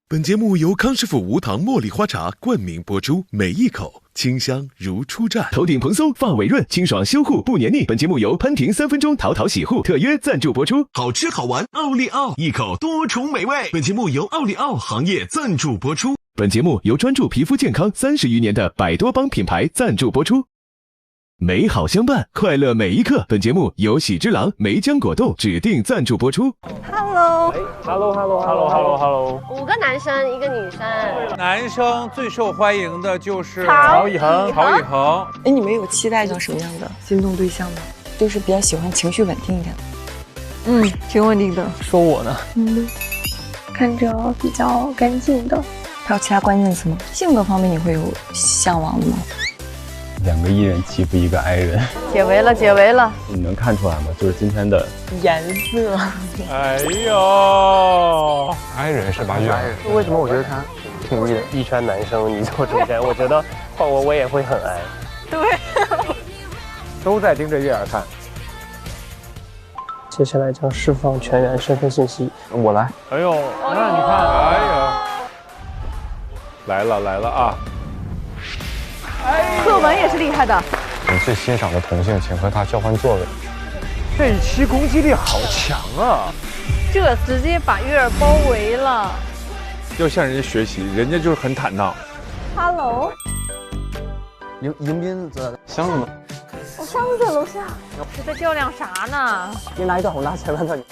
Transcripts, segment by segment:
本节目由康师傅无糖茉莉花茶冠名播出，每一口清香如初绽。头顶蓬松，发尾润，清爽修护不黏腻。本节目由潘婷3分钟淘淘洗护特约赞助播出。好吃好玩，奥利奥，一口多重美味。本节目由奥利奥行业赞助播出。本节目由专注皮肤健康30余年的百多邦品牌赞助播出。美好相伴，快乐每一刻。本节目由喜之郎梅浆果冻指定赞助播出。Hello， 5个男生1个女生。男生最受欢迎的就是曹以恒。哎，你们有期待到什么样的心动对象吗？就是比较喜欢情绪稳定一点的。挺稳定的。说我呢？看着比较干净的。还有其他关键词吗？性格方面你会有向往的吗？2个艺人欺负1个 I 人，解围了。你能看出来吗？就是今天的颜色。哎呦 ，I 人是吧？为什么我觉得他挺腻的？一圈男生你坐中间，我觉得换我也会很爱。对，都在盯着月儿看。接下来将释放全员身份信息。我来。哎呦，那你看，哎呀，来了啊！课文也是厉害的。你最欣赏的同性，请和他交换座位。这一期攻击力好强啊！这直接把月儿包围了。要向人家学习，人家就是很坦荡。Hello， 迎宾在箱子呢？我箱子在楼下。是在较量啥呢？你拿一段，我拿前半段。是。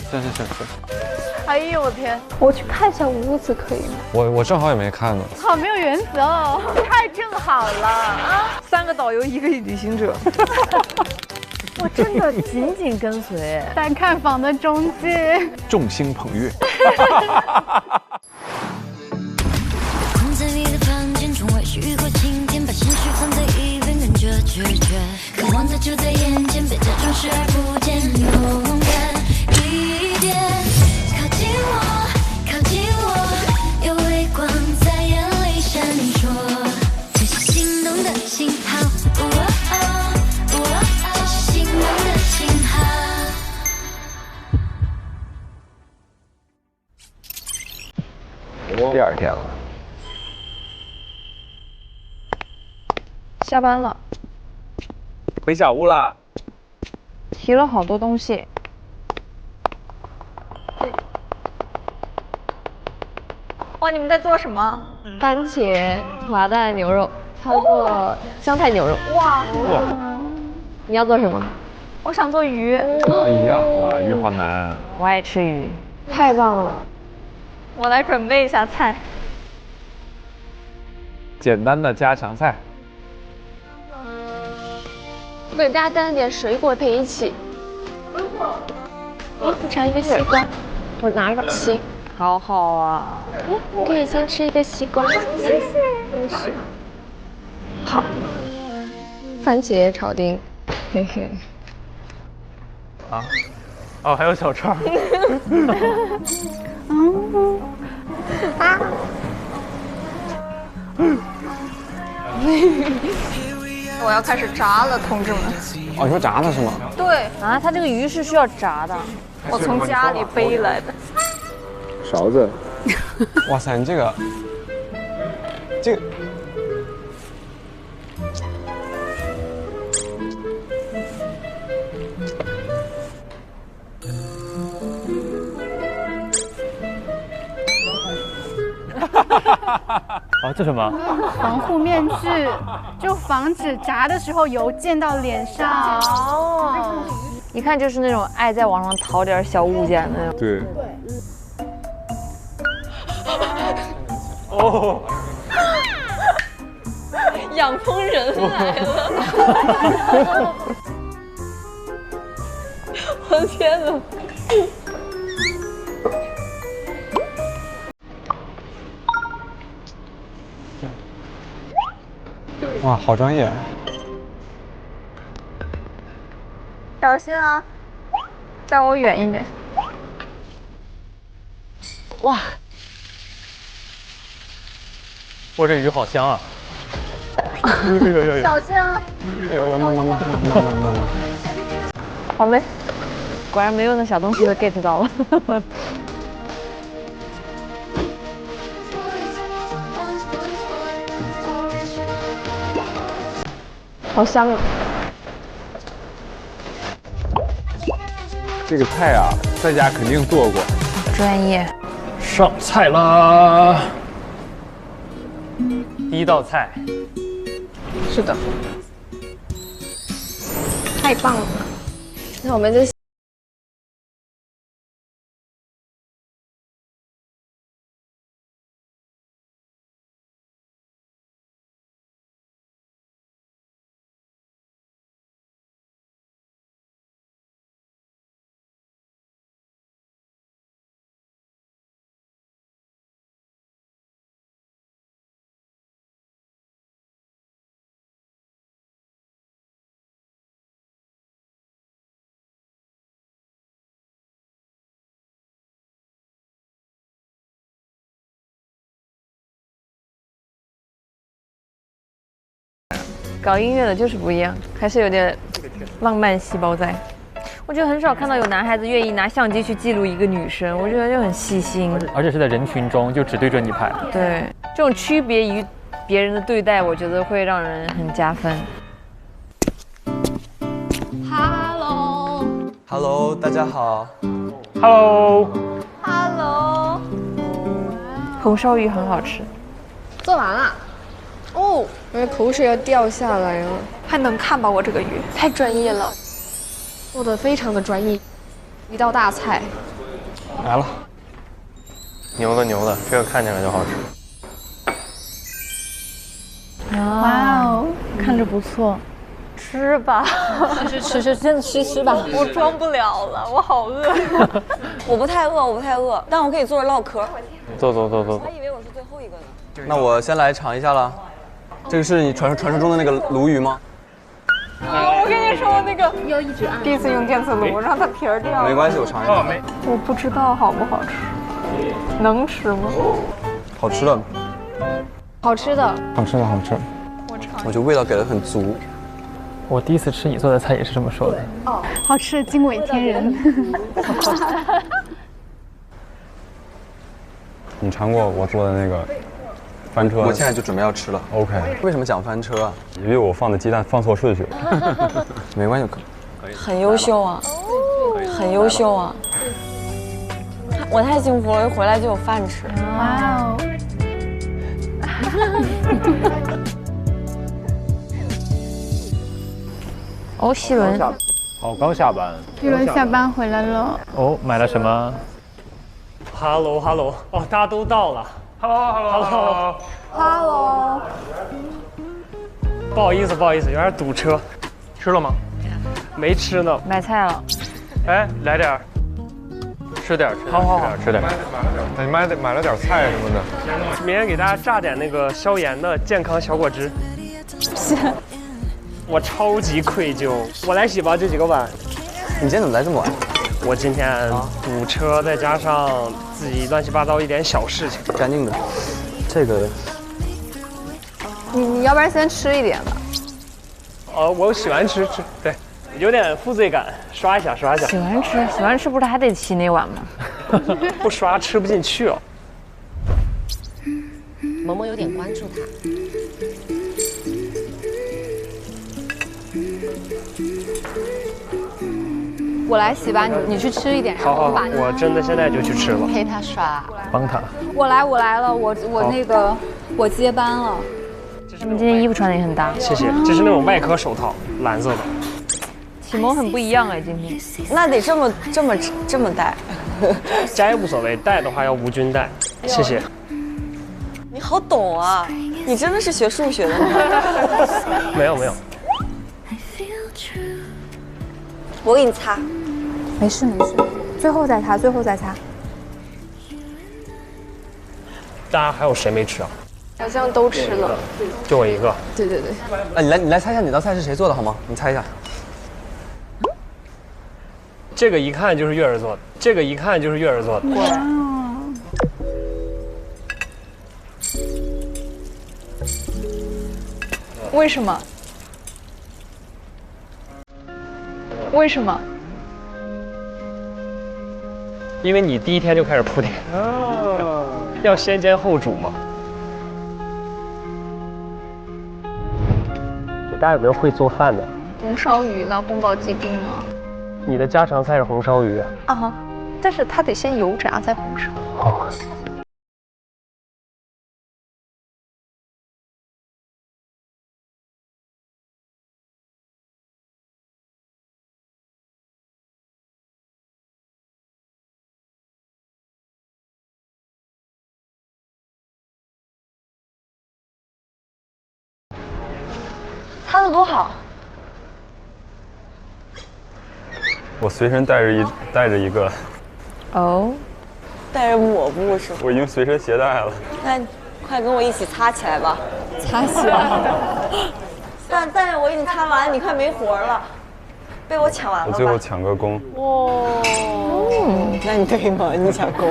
哎呦我天！我去看一下屋子可以吗？我正好也没看呢。好没有原则哦，太正好了啊！3个导游1个旅行者。我真的紧跟随，在看房的中介。众星捧月。困在你的房间中，委屈雨过晴天，把情绪放在一边，跟着直觉，渴望它就在眼前，别假装视而不见，勇敢一点，靠近我，有微光在眼里闪烁，这是心动的信号，这是心动的信号。第2天了。下班了，回小屋了。提了好多东西。哇，你们在做什么？番茄滑蛋牛肉，操作香菜牛肉。哇，你要做什么？我想做鱼。哎呀，哇，鱼好难。我爱吃鱼。太棒了！我来准备一下菜。简单的家常菜。我给大家带了点水果配一起。尝一个西瓜，我拿着。行，好好啊。你可以先吃一个西瓜。谢谢。好。番茄炒丁，嘿嘿。啊？哦，还有小串。我要开始炸了，同志们。哦，你说炸的是吗？对啊，它这个鱼是需要炸的。我从家里背来的。勺子。哇塞，你这个。啊，这什么？防护面具，就防止炸的时候油溅到脸上。哦，一看就是那种爱在网上淘点小物件的那种。对。哦。养蜂人来了！我的天哪！哇，好专业！小心啊，带我远一点。哇，哇，这鱼好香啊！小心啊！好嘞，果然没用的小东西都 get 到了。好香啊！这个菜啊，在家肯定做过。专业。上菜啦！第一道菜，是的，太棒了。那我们就。搞音乐的就是不一样，还是有点浪漫细胞在。我觉得很少看到有男孩子愿意拿相机去记录一个女生，我觉得就很细心，而且是在人群中就只对着你拍。对，这种区别于别人的对待，我觉得会让人很加分。Hello， 大家好。Hello。红烧鱼很好吃。做完了。哦，我的口水要掉下来了。还能看吧？我这个鱼太专业了，做的非常的专业，一道大菜。来了，牛的，这个看起来就好吃。哇哦，看着不错。吃吧，吃，真的吃吧。我装不了了，我好饿。我不太饿，但我可以坐着唠嗑。坐。我还以为我是最后一个呢。那我先来尝一下了。这个是你传说中的那个鲈鱼吗？我跟你说，那个第一次用电磁炉，让它皮儿掉了。没关系，我尝一下。我不知道好不好吃，能吃吗？好吃的。好吃。我觉得味道给的很足。我第一次吃你做的菜也是这么说的。好吃，惊为天人。你尝过我做的那个翻车？我现在就准备要吃了。OK。为什么讲翻车啊？因为我放的鸡蛋放错顺序了。没关系，很优秀啊，很优秀啊！我太幸福了，一回来就有饭吃。哇哦。哦，希伦。好，刚下班。希伦下班回来了。哦，买了什么 ？Hello， 哦，大家都到了。Hello。不好意思，有点堵车。吃了吗？没吃呢。买菜了。哎，来点儿。吃点。好，吃点。你买了点菜什么的。明天给大家榨点那个消炎的健康小果汁。是。我超级愧疚，我来洗吧这几个碗。你今天怎么来这么晚？我今天堵车，再加上自己乱七八糟一点小事情。干净的，这个。你要不然先吃一点吧。我喜欢吃，对，有点负罪感，刷一下。喜欢吃不是还得洗那碗吗？不刷吃不进去哦。萌萌有点关注他。我来洗吧，你去吃一点。好，我真的现在就去吃了。陪他刷，帮他。我来了，我那个我接班了。他们今天衣服穿的也很搭。谢谢，这是那种外科手套，蓝色的。启蒙很不一样哎，今天。那得这么戴。摘无所谓，戴的话要无菌戴。谢谢。你好懂啊，你真的是学数学的吗？没有。我给你擦。没事，最后再擦。大家还有谁没吃啊？好像都吃了，就我一个。对。你来猜一下哪道菜是谁做的好吗？你猜一下。这个一看就是月儿做的。哇。为什么？因为你第一天就开始铺垫。要先煎后煮嘛。家有没有会做饭的？红烧鱼呢？宫保鸡丁呢？你的家常菜是红烧鱼啊，但是它得先油炸再红烧。哦。擦的多好。我随身带着一个。哦，带着抹布是吗？我已经随身携带了。那快跟我一起擦起来吧。擦起来。但是我已经擦完了，你快没活了，被我抢完了吧。我最后抢个功。哇。那你对吗？你抢功。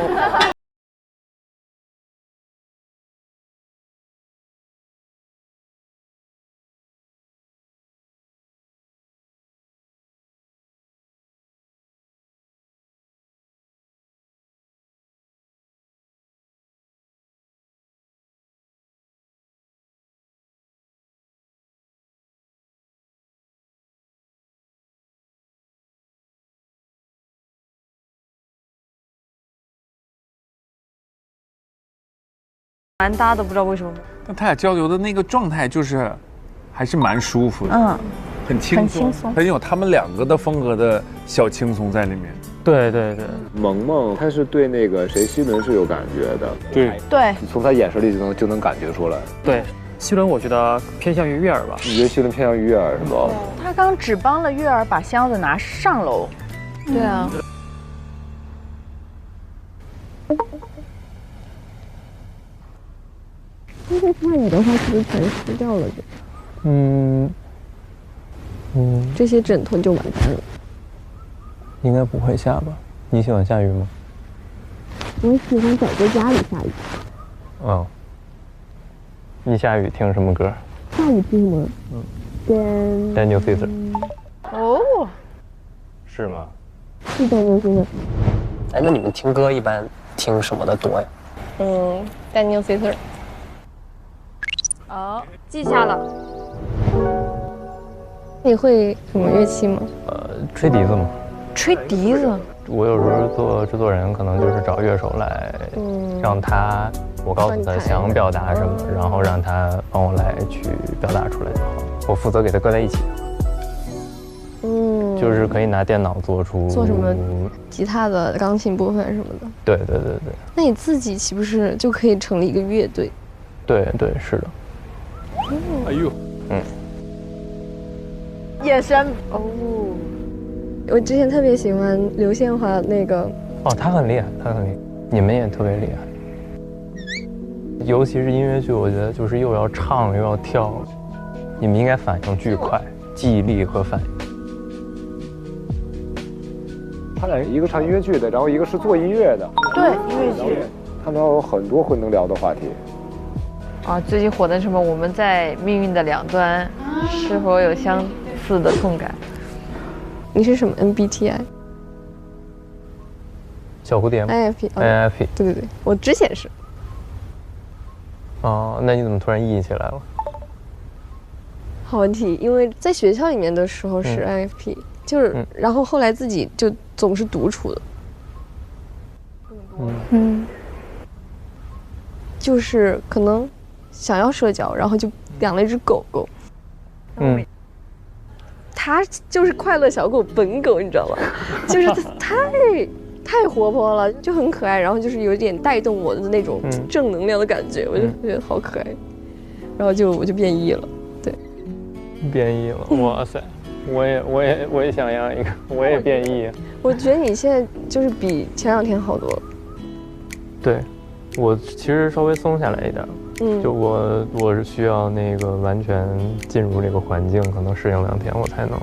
蛮搭的，不知道为什么。但他俩交流的那个状态就是，还是蛮舒服的，很轻松，很有他们两个的风格的小轻松在里面。对对对，萌萌他是对那个谁希伦是有感觉的，对，你从他眼神里就能感觉出来。对，希伦我觉得偏向于月儿吧。你觉得希伦偏向于月儿是吧？他刚只帮了月儿把箱子拿上楼。对啊。这些菜语的话，是不是全湿掉了就？这些枕头就完蛋了。应该不会下吧？你喜欢下雨吗？我喜欢在家里下雨。哦。一下雨听什么歌？下雨听什么？跟 Daniel Caesar。哦。是吗？是 Daniel Caesar。哎，那你们听歌一般听什么的多呀？Daniel Caesar。哦，记下了。你会什么乐器吗？吹笛子吗？吹笛子。我有时候做制作人，可能就是找乐手来，让他，我告诉他想表达什么，然后让他帮我来去表达出来就好。我负责给他搁在一起。就是可以拿电脑做什么吉他的钢琴部分什么的。对。那你自己岂不是就可以成立一个乐队？对，是的。哎呦，眼神哦。我之前特别喜欢刘宪华那个。哦，他很厉害，你们也特别厉害。尤其是音乐剧，我觉得就是又要唱又要跳，你们应该反应巨快，记忆力和反应。他俩一个唱音乐剧的，然后一个是做音乐的。对，音乐剧。他们有很多能聊的话题。最近火的什么？我们在命运的两端，是否有相似的痛感？你是什么 MBTI？ 小蝴蝶吗 ？INFP。对，我之前是。哦，那你怎么突然 E 起来了？好问题，因为在学校里面的时候是 INFP，然后后来自己就总是独处的。就是可能想要社交，然后就养了一只狗狗。它就是快乐小狗本狗，你知道吗？就是它太活泼了，就很可爱，然后就是有点带动我的那种正能量的感觉，我就觉得好可爱。然后我就变异了，对。变异了，哇塞！我也想要一个，我也变异。我觉得你现在就是比前2天好多了。对，我其实稍微松下来一点。就我是需要那个完全进入这个环境，可能适应2天，我才能，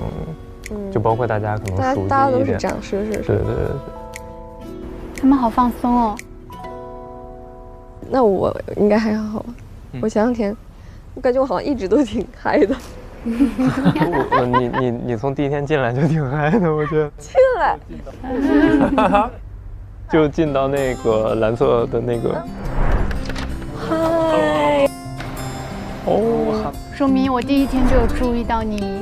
就包括大家可能熟悉一点。大家都是这样，是。对。他们好放松哦。那我应该还好吧？我前2天，我感觉我好像一直都挺嗨的。你从第1天进来就挺嗨的，我觉得。进来。就进到那个蓝色的那个。嗨。说明我第一天就有注意到你，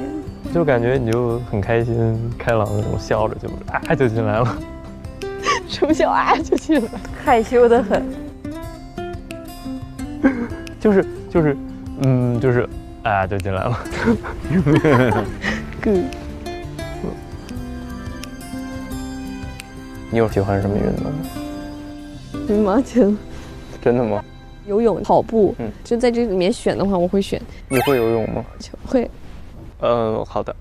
就感觉你就很开心、开朗那种，笑着就进来了。什么叫就进来？害羞的很。就是就进来了。你有喜欢什么运动吗？羽毛球。真的吗？游泳、跑步，就在这里面选的话，我会选。你会游泳吗？会。好的。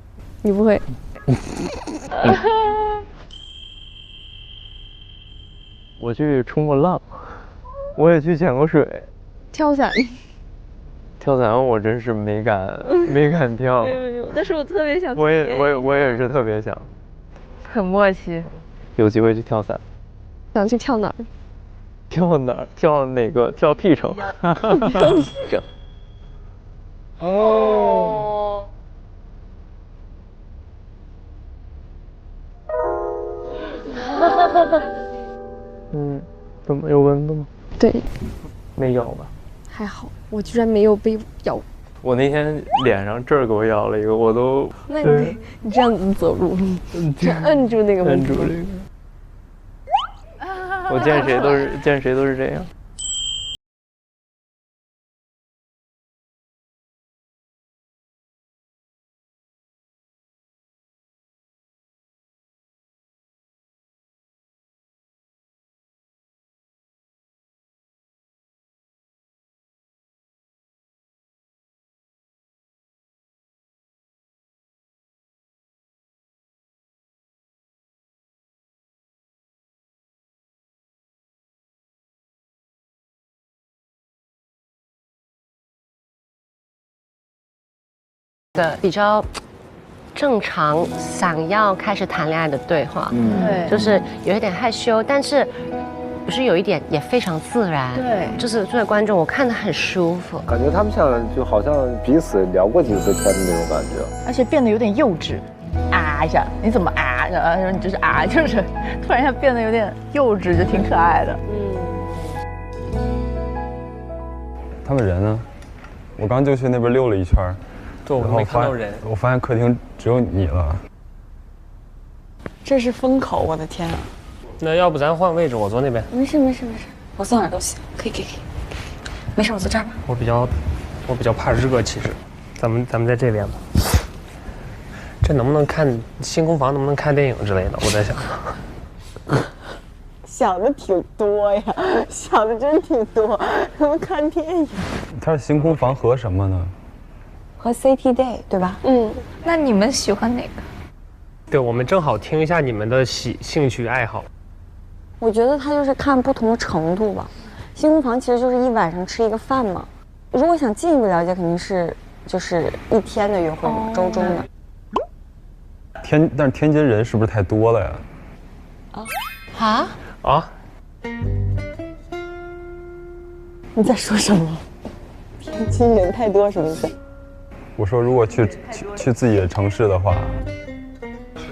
你不会？我去冲过浪，我也去潜过水。跳伞。跳伞我真是没敢跳。没有，但是我特别想。我也是特别想。很默契。有机会去跳伞。想去跳哪儿？跳哪儿？跳哪个？跳 P 城。跳 P 城。哦。怎么有蚊子吗？对。没咬吧？还好，我居然没有被咬。我那天脸上这儿给我咬了一个，我都。那你这样子走路，就摁住那个蚊子。摁住这个。我见谁都是这样。的比较正常想要开始谈恋爱的对话，对，就是有一点害羞，但是不是有一点也非常自然，对，就是作为观众我看得很舒服，感觉他们就好像彼此聊过几次天的那种感觉，而且变得有点幼稚，一下，你怎么你就是就是突然一下变得有点幼稚，就挺可爱的。他们人呢？我刚就去那边溜了一圈。对，我没看到人。我发现客厅只有你了。这是风口，我的天啊！那要不咱换位置，我坐那边。没事，我坐哪儿都行，可以。没事，我坐这儿吧。我比较怕热，其实，咱们在这边吧。这能不能看星空房？能不能看电影之类的？我在想。想的挺多呀，想的真挺多。能不能看电影？它是星空房和什么呢？和 City Day 对吧？那你们喜欢哪个？对，我们正好听一下你们的兴趣爱好。我觉得它就是看不同的程度吧。星空房其实就是一晚上吃一个饭嘛。如果想进一步了解，肯定是就是一天的约会嘛，周中的。但是天津人是不是太多了呀？你在说什么？天津人太多什么意思？我说如果去自己的城市的话，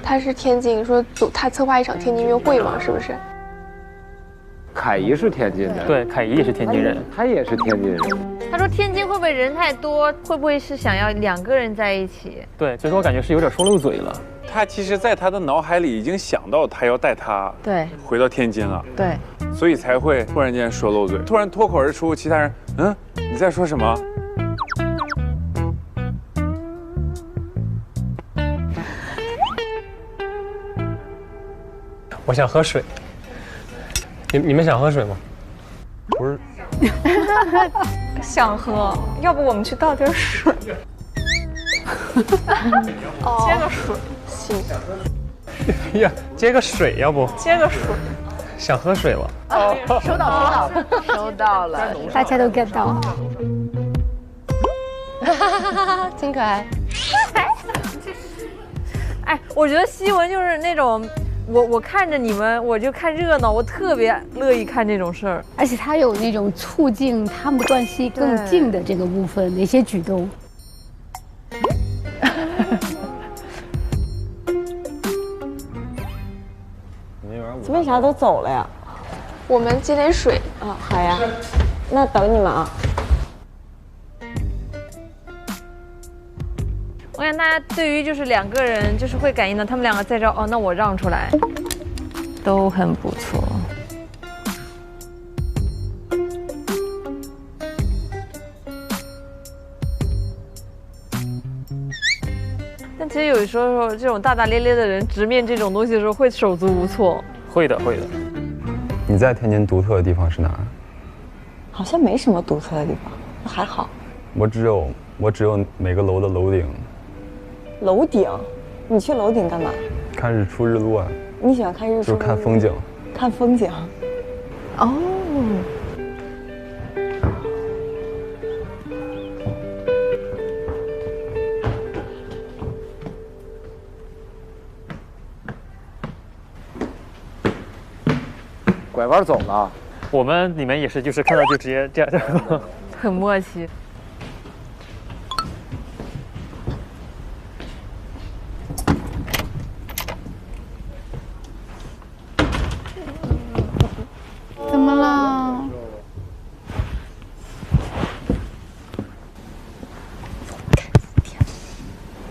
他是天津，说他策划一场天津约会嘛，是不是？凯怡是天津的，对，凯怡也是天津人，他也是天津人。他说天津会不会人太多？会不会是想要2个人在一起？对，所以说我感觉是有点说漏嘴了。他其实在他的脑海里已经想到他要带他回到天津了，对，所以才会突然间说漏嘴，突然脱口而出，其他人你在说什么？我想喝水，你们想喝水吗？不是，想喝，要不我们去倒点水。接个水，行。呀，接个水，要不？接个水。想喝水了。收到了，大家都 get 到。真可爱。我觉得希文就是那种。我看着你们，我就看热闹，我特别乐意看这种事儿，而且他有那种促进他们关系更近的这个部分的一些举动。为啥都走了呀？我们接点水好呀，那等你们啊。我想大家对于就是两个人就是会感应到他们两个在这哦，那我让出来，都很不错。但其实有时候这种大大咧咧的人直面这种东西的时候会手足无措。会的，会的。你在天津独特的地方是哪儿？好像没什么独特的地方，还好。我只有每个楼的楼顶。楼顶？你去楼顶干嘛？看日出日落。你喜欢看日出？就是看风景。看风景。哦。拐弯走了。你们也是，就是看到就直接这样，很默契。怎么了？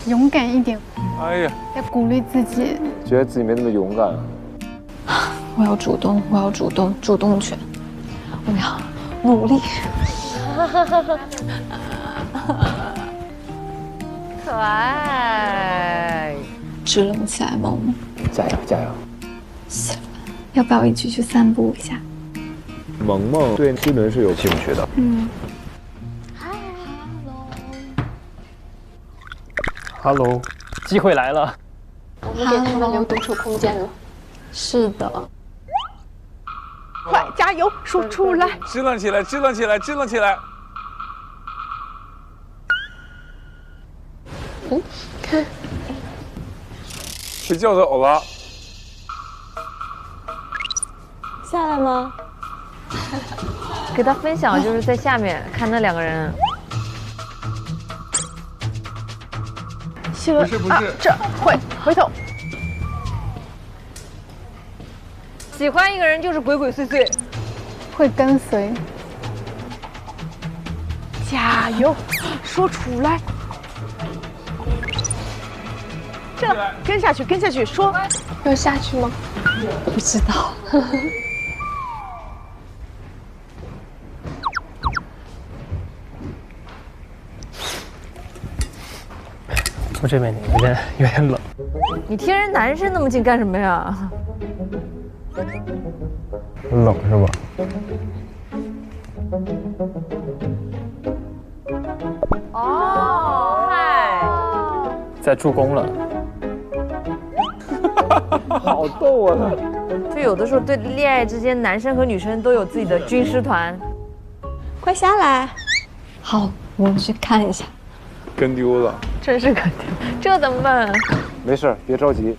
勇敢一点。哎呀，要鼓励自己。觉得自己没那么勇敢。我要主动，我要主动，主动权，我要努力。可爱。支棱起来，萌萌。加油加油！行，要不要一起去散步一下？萌萌对支轮是有兴趣的。嗯。Hello， 机会来了。我们给他们留独处空间了。是的。快加油，说出来！支棱起来，支棱起来，支棱起来！看，睡觉走了。下来吗？给他分享，就是在下面看那两个人。不是，这会回头。喜欢一个人就是鬼鬼祟祟，会跟随。加油，说出来！这跟下去，跟下去，说。要下去吗？不知道。坐这边有点冷。你贴人男生那么近干什么呀？冷是吧？哦，嗨，在助攻了。好逗啊！就有的时候对恋爱之间，男生和女生都有自己的军师团。快下来！好，我们去看一下。跟丢了。真是跟丢，这怎么办？没事，别着急。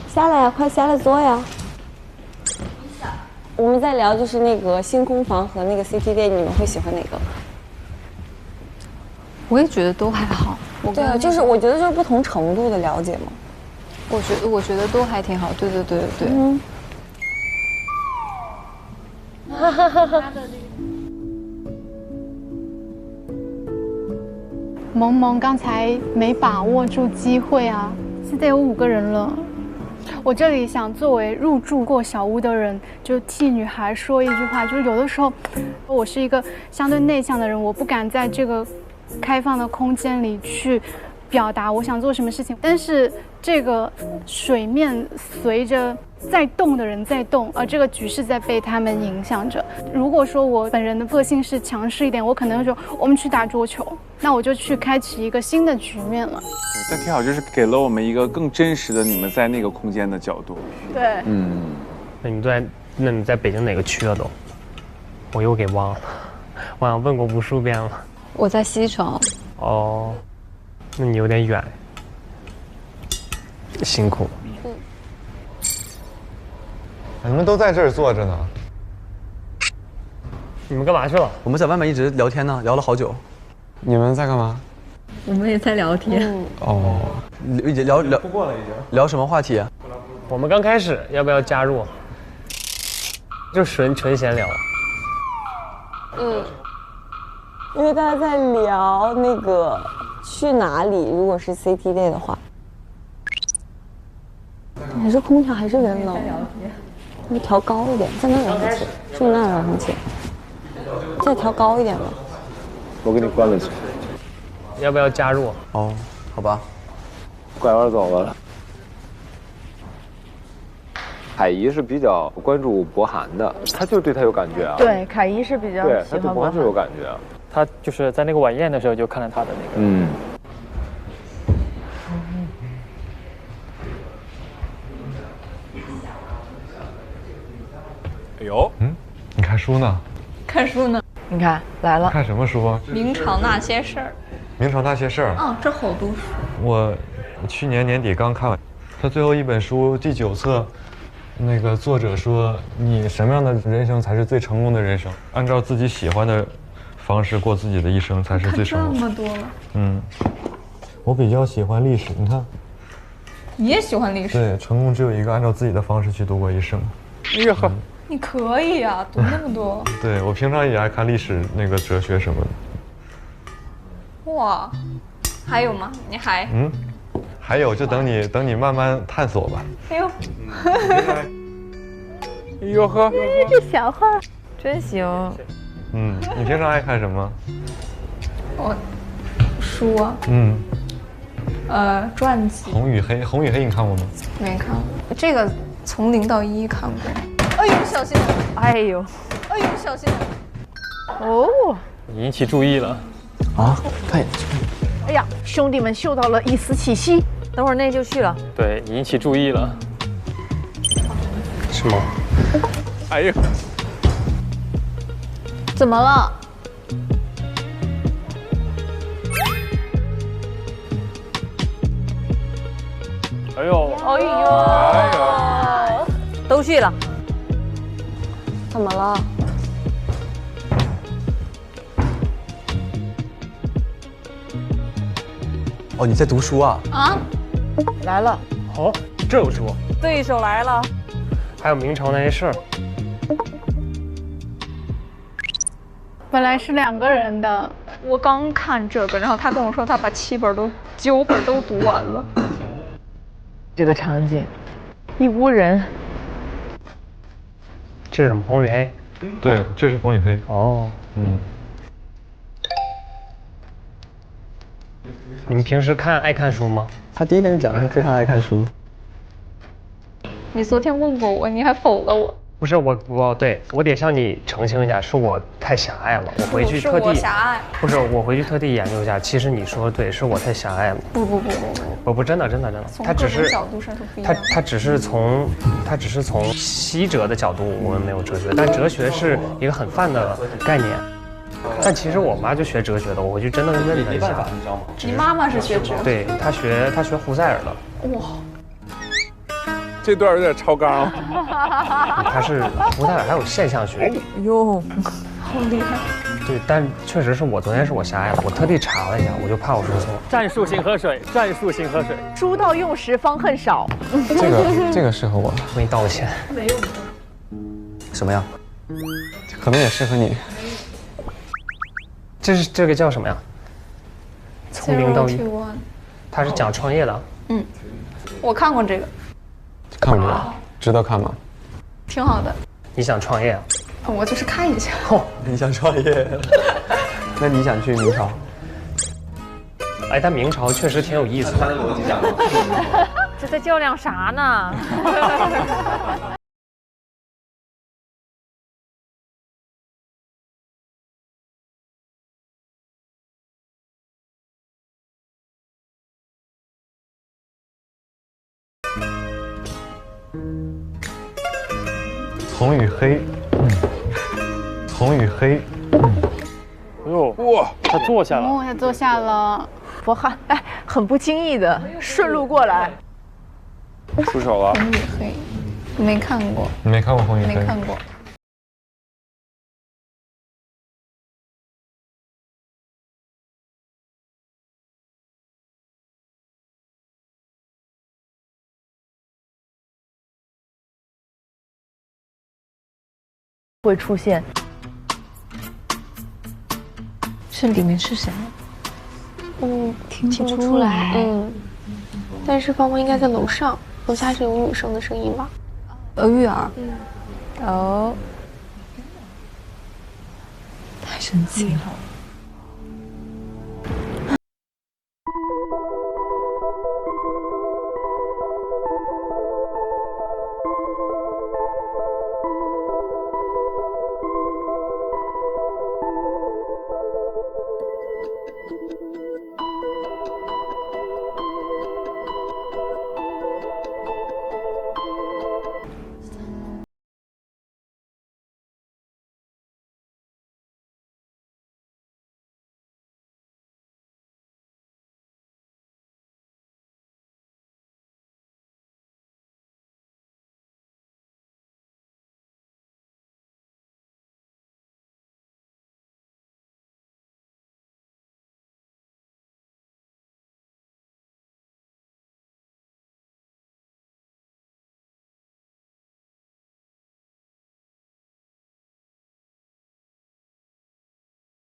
下来呀，快下来坐呀！我们在聊就是那个星空房和那个 CTD， 你们会喜欢哪个？我也觉得都还好。对啊，就是我觉得就是不同程度的了解嘛。我觉得都还挺好。对。嗯。哈哈哈哈。萌萌刚才没把握住机会啊！现在有5个人了。我这里想作为入住过小屋的人，就替女孩说一句话，就是有的时候，我是一个相对内向的人，我不敢在这个开放的空间里去表达我想做什么事情，但是这个水面随着在动的人在动，而这个局势在被他们影响着。如果说我本人的个性是强势一点，我可能会说我们去打桌球，那我就去开启一个新的局面了。但挺好，就是给了我们一个更真实的你们在那个空间的角度。对，那你在北京哪个区啊都？我又给忘了，我好像问过无数遍了。我在西城。哦，那你有点远，辛苦。你们都在这儿坐着呢。你们干嘛去了？我们在外面一直聊天呢，聊了好久。你们在干嘛？我们也在聊天。哦，聊什么话题？我们刚开始，要不要加入？就纯闲聊。因为大家在聊那个去哪里，如果是 CT day 的话，还是空调还是人冷，你调高一点，在那遥控器，是不是那遥控器？再调高一点吧。我给你关了去。要不要加入？哦，好吧。拐弯走了。海怡是比较关注博涵的，他就对他有感觉啊。对，凯怡是比较对，喜欢他对博涵是有感觉啊。他就是在那个晚宴的时候就看了他的那个。嗯。哎呦，你看书呢？看书呢。你看来了。看什么书啊？明朝那些事儿。明朝那些事儿。哦，这好读书。我去年年底刚看完，他最后一本书第9册，那个作者说，你什么样的人生才是最成功的人生？按照自己喜欢的方式过自己的一生才是最成功的。这么多了。嗯，我比较喜欢历史，你看。你也喜欢历史？对，成功只有一个，按照自己的方式去度过一生。哎呀呵。你可以啊，读那么多。对，我平常也爱看历史、那个哲学什么的。哇，还有吗？你还？还有，就等你慢慢探索吧。哎呦，哎呦呵，这小话真行。你平常爱看什么？我书啊。传记。红与黑，红与黑你看过吗？没看过，这个从0到1看过。哎呦，小心！哎呦，哎呦，小心！哦，引起注意了。啊，看。哎呀，兄弟们嗅到了一丝气息，等会儿那就去了。对，引起注意了。是吗？哎呀，怎么了？哎呦，哎呦，都去了。怎么了？哦，你在读书啊？啊，来了。哦，这有书。对手来了。还有明朝那些事儿。本来是2个人的，我刚看这个，然后他跟我说他把9本都读完了。这个场景，一屋人。这是什么？红与黑？对，这是红与黑。哦，你们平时爱看书吗？他第一个人讲的是非常爱看书。你昨天问过我，你还否了我。不是对我得向你澄清一下，是我太狭隘了。我回去特地狭隘。不是，我回去特地研究一下。其实你说的对，是我太狭隘了。不，真的。他只是角度上都不一样。他只是从西哲的角度，我们没有哲学，但哲学是一个很泛的概念。但其实我妈就学哲学的，我回去真的问了一下，你知道吗？你妈妈是学哲学？对，她学胡塞尔的。哇。这段有点超纲。他是胡塞尔，还有现象学。哟，好厉害。对，但确实是昨天是我狭隘了，我特地查了一下，我就怕我说错。战术性喝水，战术性喝水。书到用时方恨少。这个适合我。我给你道个歉。没有。什么呀？可能也适合你。这个叫什么呀？从0到1。他是讲创业的。我看过这个。看过，值得看吗？挺好的。你想创业啊？我就是看一下。你想创业？那你想去明朝？哎，但明朝确实挺有意思的。他的逻辑讲的。这在较量啥呢？红与黑，红与黑。哎呦哇，他坐下了。他坐下了。博涵，很不经意的顺路过来。出手了。红与黑，没看过。你没看过红与黑？没看过。会出现。这里面是谁？听不出来。但是芳芳应该在楼上，楼下是有女生的声音吧？玉儿。哦，太神奇了。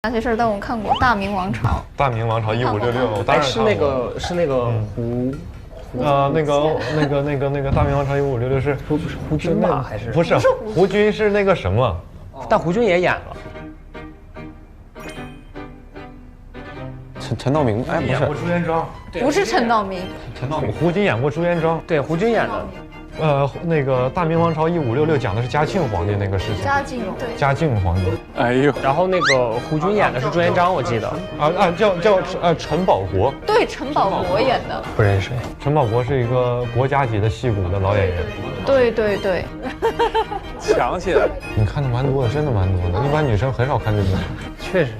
那些事儿，但我看过《大明王朝》。大明王朝1566，当然是那个胡。那个大明王朝1566是胡军吧？还是不是胡军是那个什么？但胡军也演了。陈道明，哎，不是朱元璋，不是陈道明。胡军演过朱元璋，对，胡军演的。那个大明王朝1566讲的是嘉庆皇帝那个事情。嘉靖皇帝。哎呦，然后那个胡军演的是朱元璋，我记得。叫陈宝国。对，陈宝国演的。不认识。陈宝国是一个国家级的戏骨的老演员。对。想起来。你看的蛮多的，真的蛮多的。一般女生很少看这种。确实，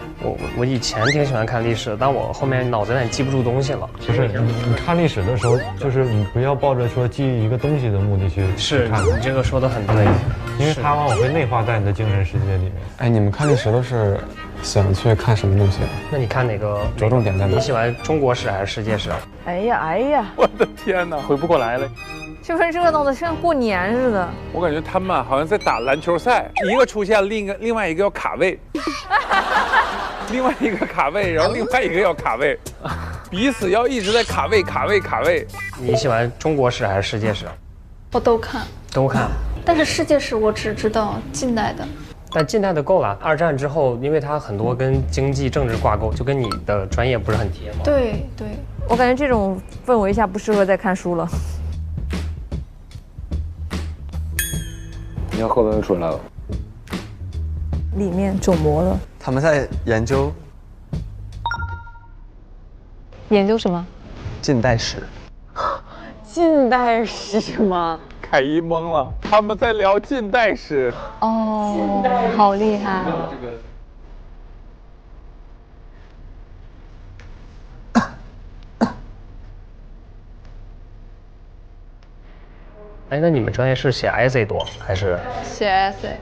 我以前挺喜欢看历史的，但我后面脑子有点记不住东西了。不是，你看历史的时候，就是你不要抱着说记忆一个东西的目的去看。你这个说的很对，因为它往往会内化在你的精神世界里面。哎，你们看历史都是想去看什么东西啊？那你看哪个？着重点在哪？你喜欢中国史还是世界史？哎呀！我的天哪，回不过来了。这份热闹的像过年似的。我感觉他们好像在打篮球赛，一个出现，另外一个要卡位，另外一个卡位，然后另外一个要卡位，彼此要一直在卡位。你喜欢中国史还是世界史？我都看。都看。但是世界史我只知道近代的。但近代的够了。二战之后，因为它很多跟经济政治挂钩，就跟你的专业不是很贴嘛。对，我感觉这种氛围下不适合再看书了。你看后面又出来了，里面肿膜了。他们在研究什么？近代史。近代史吗？凯一懵了，他们在聊近代史。哦，好厉害。哎，那你们专业是写 essay 多还是写 essay？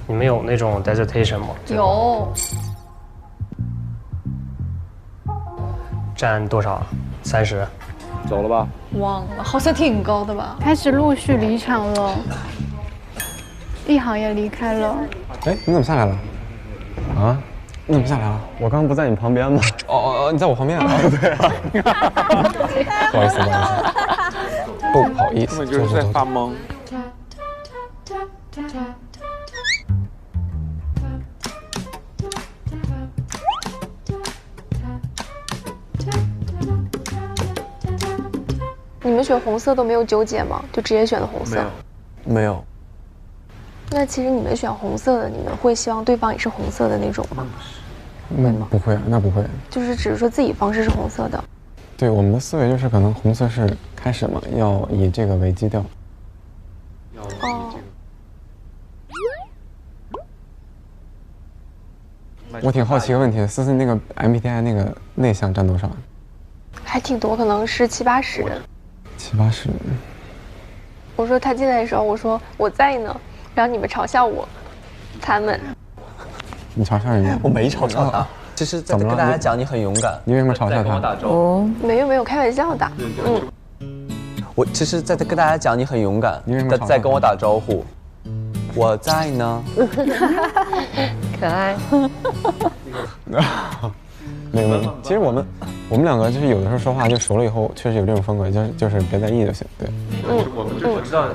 你们有那种 dissertation 吗？有。占多少？30。走了吧？忘了，好像挺高的吧。开始陆续离场了，一航也离开了。哎，你怎么下来了？啊？你怎么下来了？我刚刚不在你旁边吗？哦，你在我旁边。对啊。不好意思。不好意思。根本就是在发懵。你们选红色都没有纠结吗？就直接选的红色？没有。那其实你们选红色的，你们会希望对方也是红色的那种吗？不会，那不会。就是只是说自己方式是红色的。对，我们的思维就是可能红色是开始嘛，要以这个为基调。哦。我挺好奇个问题，思思那个 MBTI 那个内向占多少？还挺多，可能是70、80。70、80。我说他进来的时候，我说我在呢，然后你们嘲笑我，他们。你嘲笑人家？我没嘲笑他。其实在跟大家讲你很勇敢。你为什么嘲笑他？哦，没有，开玩笑的。我其实在跟大家讲你很勇敢，你为什么在跟我打招呼。我在呢。可爱。没有，其实我们两个就是有的时候说话就熟了以后，确实有这种风格，就是别在意就行。对，我知道。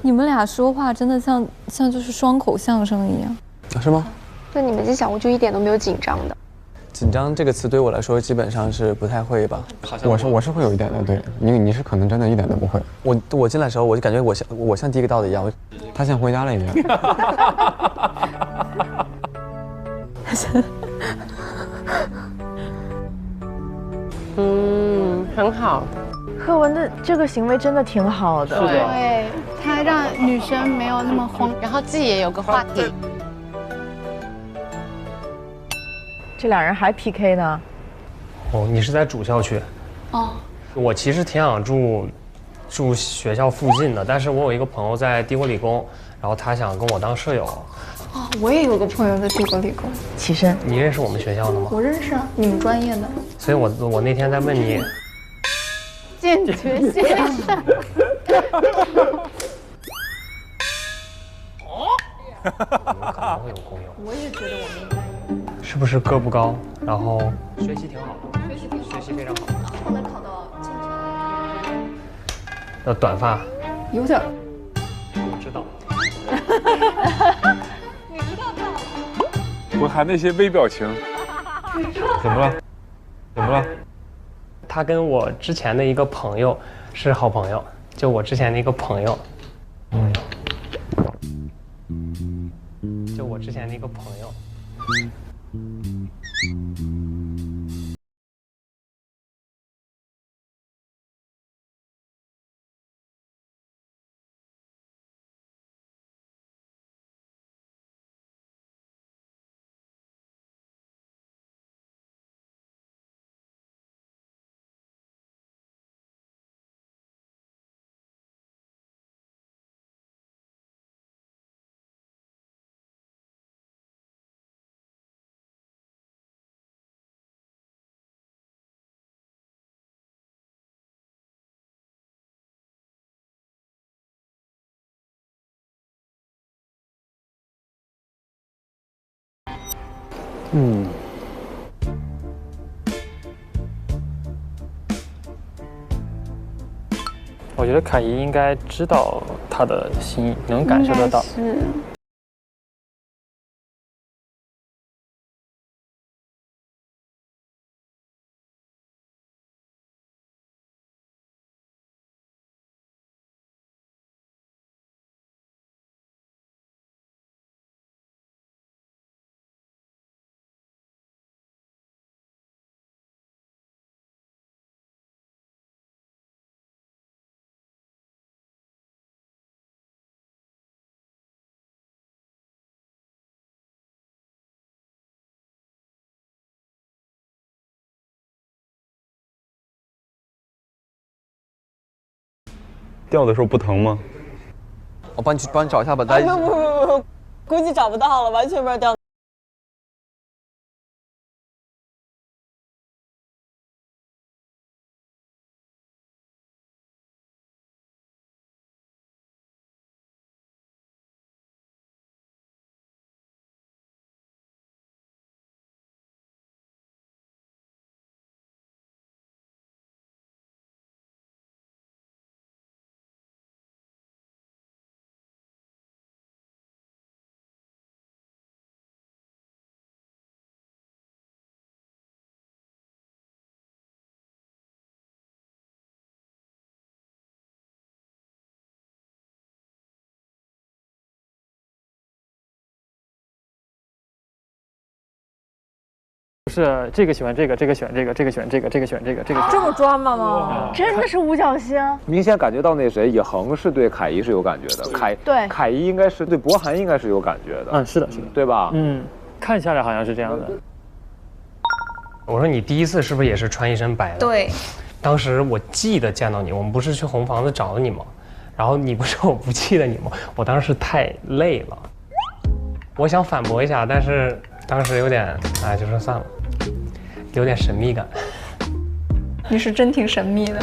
你们俩说话真的像就是双口相声一样，是吗？对你们进小屋就一点都没有紧张的。紧张这个词对我来说基本上是不太会吧。我是会有一点的，对，你是可能真的一点都不会。我进来的时候我就感觉我像第一个到的一样，他像回家了一样。很好。贺文的这个行为真的挺好的，对，他让女生没有那么慌，然后自己也有个话题。这俩人还 PK 呢。哦，你是在主校区？哦，我其实挺想住学校附近的，但是我有一个朋友在帝国理工，然后他想跟我当舍友。哦，我也有个朋友在帝国理工。起身。你认识我们学校的吗？我认识啊，你们专业的。所以我那天在问你。坚决先生。我们可能会有共用。我也觉得我们应该有。是不是个不高，然后学习挺好的？学习非常好。后来考到剑桥。短发。有点。我知道。你知道的。我看那些微表情。怎么了？怎么了？他跟我之前的一个朋友是好朋友，就我之前的一个朋友，就我之前的一个朋友。我觉得凯怡应该知道他的心意，能感受得到。是。掉的时候不疼吗？我帮你找一下吧，大家。不，估计找不到了，完全不知道掉。是这个喜欢这个，这个喜欢这个，这个喜欢这个，这个喜欢这个，这个这么抓马吗？真的是五角星。明显感觉到那谁，以恒是对凯怡是有感觉的，凯怡应该是对博涵应该是有感觉的。是的，是的，对吧？看下来好像是这样的。我说你第一次是不是也是穿一身白的？对。当时我记得见到你，我们不是去红房子找你吗？然后你不是我不记得你吗？我当时太累了，我想反驳一下，但是当时有点就说算了。有点神秘感。你是真挺神秘的。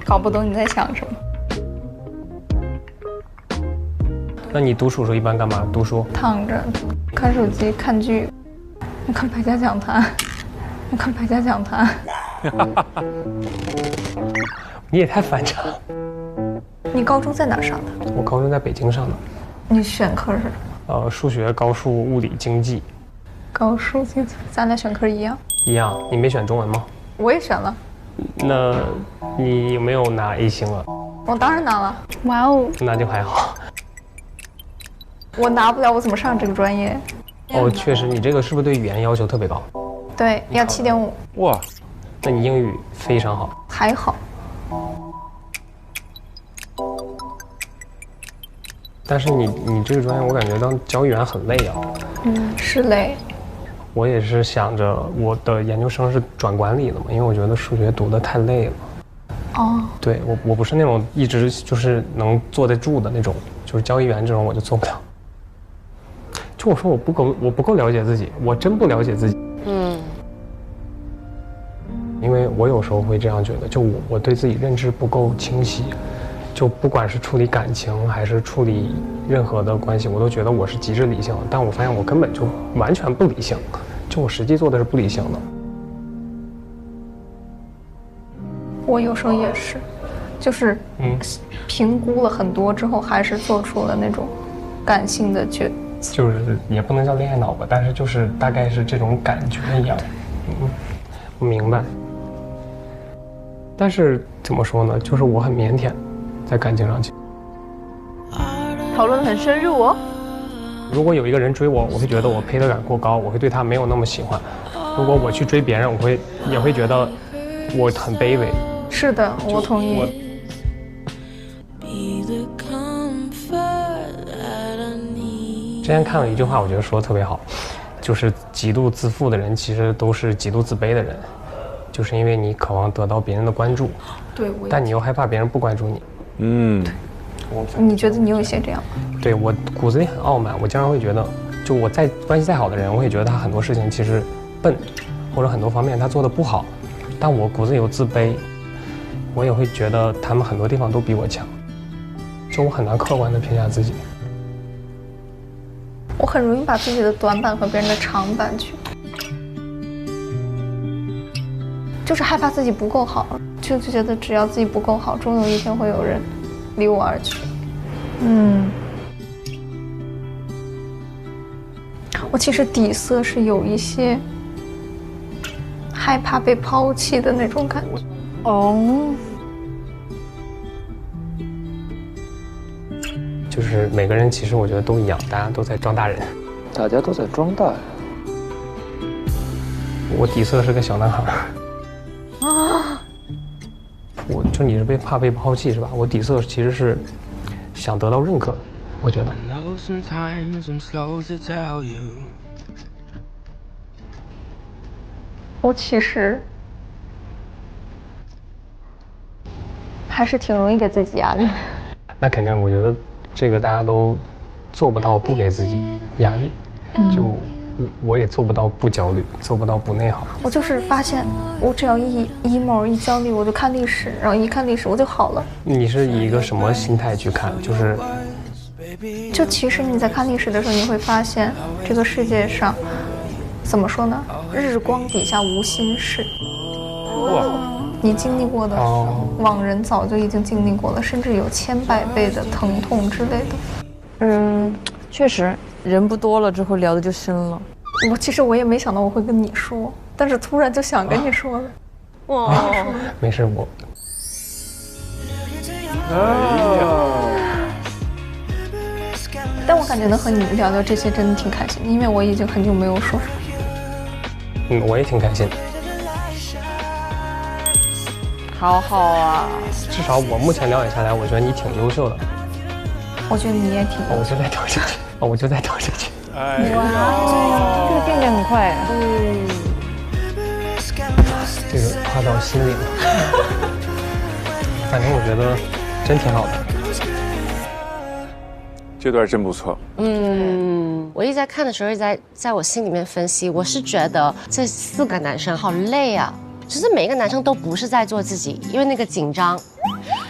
搞不懂你在想什么。那你独处的时候一般干嘛？读书？躺着，看手机，看剧，看百家讲坛，看百家讲坛。你也太反常。你高中在哪上的？我高中在北京上的。你选科是什么？数学、高数、物理、经济。高数、经济，咱俩选科一样。一样，你没选中文吗？我也选了。那你有没有拿 A 星了？我当然拿了。哇哦，那就还好。我拿不了，我怎么上这个专业？哦，确实，你这个是不是对语言要求特别高？对，要7.5。哇，那你英语非常好。还好。但是你这个专业，我感觉当教语言很累啊。是累。我也是想着我的研究生是转管理的嘛，因为我觉得数学读得太累了。哦。对，我不是那种一直就是能坐得住的那种，就是交易员这种我就做不了。就我说我不够了解自己，我真不了解自己。因为我有时候会这样觉得，就我对自己认知不够清晰。就不管是处理感情还是处理任何的关系，我都觉得我是极致理性的，但我发现我根本就完全不理性，就我实际做的是不理性的。我有时候也是，就是评估了很多之后，还是做出了那种感性的决策。就是也不能叫恋爱脑吧，但是就是大概是这种感觉一样。我明白。但是怎么说呢？就是我很腼腆。在感情上去讨论得很深入哦。如果有一个人追我，我会觉得我配得感过高，我会对他没有那么喜欢。如果我去追别人，也会觉得我很卑微。是的，我同意。之前看了一句话，我觉得说得特别好，就是极度自负的人其实都是极度自卑的人，就是因为你渴望得到别人的关注，对，但你又害怕别人不关注你。你觉得你有一些这样？对，我骨子里很傲慢，我经常会觉得，就我在关系再好的人，我会觉得他很多事情其实笨，或者很多方面他做的不好，但我骨子里有自卑，我也会觉得他们很多地方都比我强，就我很难客观的评价自己。我很容易把自己的短板和别人的长板去，就是害怕自己不够好，就觉得只要自己不够好，终有一天会有人离我而去。我其实底色是有一些害怕被抛弃的那种感觉。哦，就是每个人其实我觉得都一样，大家都在装大人，大家都在装大人。我底色是个小男孩。啊！你是怕被抛弃是吧？我底色其实是想得到认可，我觉得。我其实还是挺容易给自己压力。那肯定，我觉得这个大家都做不到不给自己压力，就我也做不到不焦虑，做不到不内耗。我就是发现，我只要一 emo 一焦虑，我就看历史，然后一看历史我就好了。你是以一个什么心态去看？就其实你在看历史的时候，你会发现这个世界上，怎么说呢？日光底下无心事。你经历过的，往人早就已经经历过了，甚至有千百倍的疼痛之类的。确实，人不多了之后聊的就深了。其实我也没想到我会跟你说，但是突然就想跟你说了。哇，没事，我。但我感觉能和你聊聊这些真的挺开心，因为我已经很久没有说。我也挺开心。好好啊！至少我目前了解下来，我觉得你挺优秀的。我觉得你也挺优秀的。我就在跳下去。我就在跳下去。哇，这个变得很快。这个跨到心里了。反正我觉得真挺好的。这段真不错。我一直在看的时候，一直在我心里面分析，我是觉得这4个男生好累啊。就是每一个男生都不是在做自己，因为那个紧张，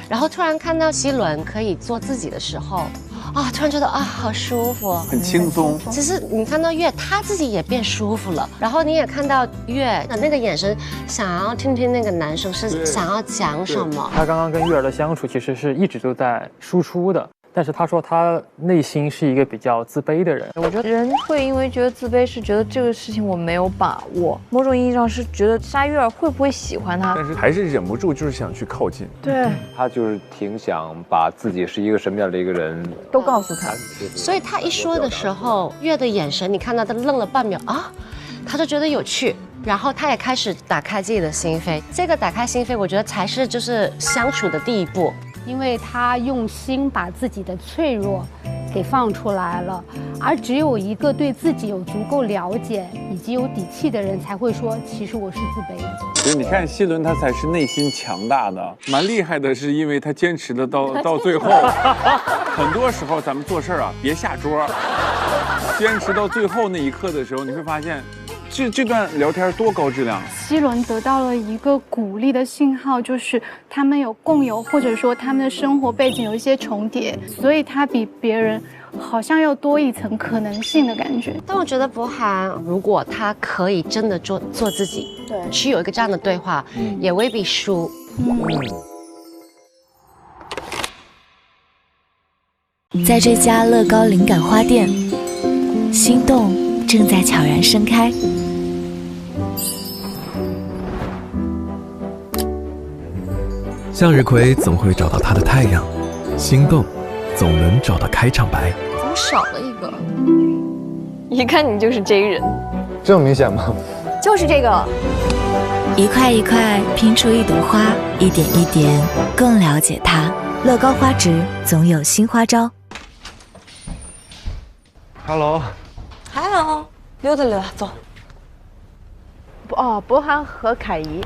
然后突然看到希伦可以做自己的时候，啊，突然觉得啊好舒服，很轻松。其实你看到月，他自己也变舒服了，然后你也看到月的那个眼神，想要听听那个男生是想要讲什么。他刚刚跟月儿的相处，其实是一直都在输出的。但是他说他内心是一个比较自卑的人。我觉得人会因为觉得自卑，是觉得这个事情我没有把握，某种意义上是觉得沙月儿会不会喜欢他，但是还是忍不住就是想去靠近。对，他就是挺想把自己是一个什么样的一个人都告诉他。所以他一说的时候，月的眼神，你看到他愣了半秒啊，他就觉得有趣。然后他也开始打开自己的心扉，这个打开心扉，我觉得才是就是相处的第一步。因为他用心把自己的脆弱给放出来了，而只有一个对自己有足够了解以及有底气的人，才会说其实我是自卑的。所以你看希伦他才是内心强大的，蛮厉害的，是因为他坚持的到最后。很多时候咱们做事啊，别下桌，坚持到最后那一刻的时候，你会发现。这段聊天多高质量！希伦得到了一个鼓励的信号，就是他们有共有，或者说他们的生活背景有一些重叠，所以他比别人好像要多一层可能性的感觉。但我觉得博涵，如果他可以真的做自己，对，去有一个这样的对话，也未必输。在这家乐高灵感花店，心动正在悄然盛开。向日葵总会找到它的太阳，心动总能找到开场白。怎么少了一个？一看你就是 J 人，这么明显吗？就是这个。一块一块拼出一朵花，一点一点更了解它。乐高花植总有新花招。Hello， 溜达溜达，走。哦，博涵和凯怡。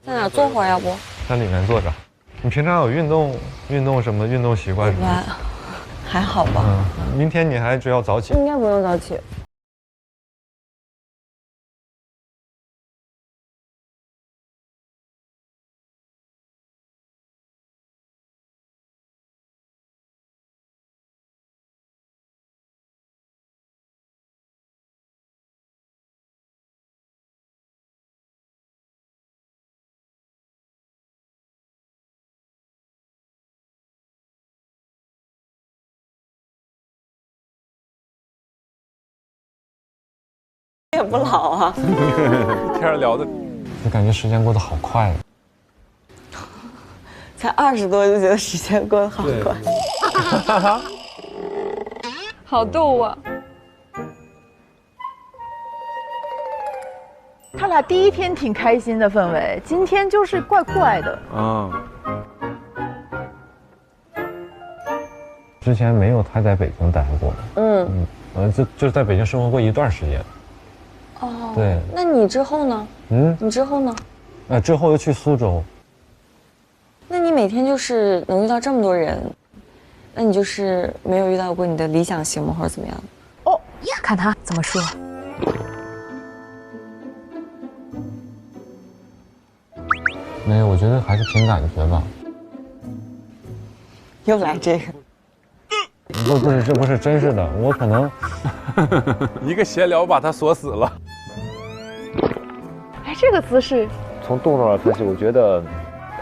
在哪坐会儿？要不在里面坐着。你平常有运动什么运动习惯吗？还好吧。明天你还只要早起？应该不用早起。也不老啊，天聊的，就感觉时间过得好快啊。才20多就觉得时间过得好快，好逗啊！他俩第一天挺开心的氛围，今天就是怪怪的。之前没有太在北京待过。就是在北京生活过一段时间。哦，对。那你之后呢？你之后呢？之后又去苏州。那你每天就是能遇到这么多人，那你就是没有遇到过你的理想型吗，或者怎么样？哦，看他怎么说。没有，我觉得还是凭感觉吧。又来这个。不是，这不是真是的，我可能一个闲聊把他锁死了。哎，这个姿势，从动作上分析，我觉得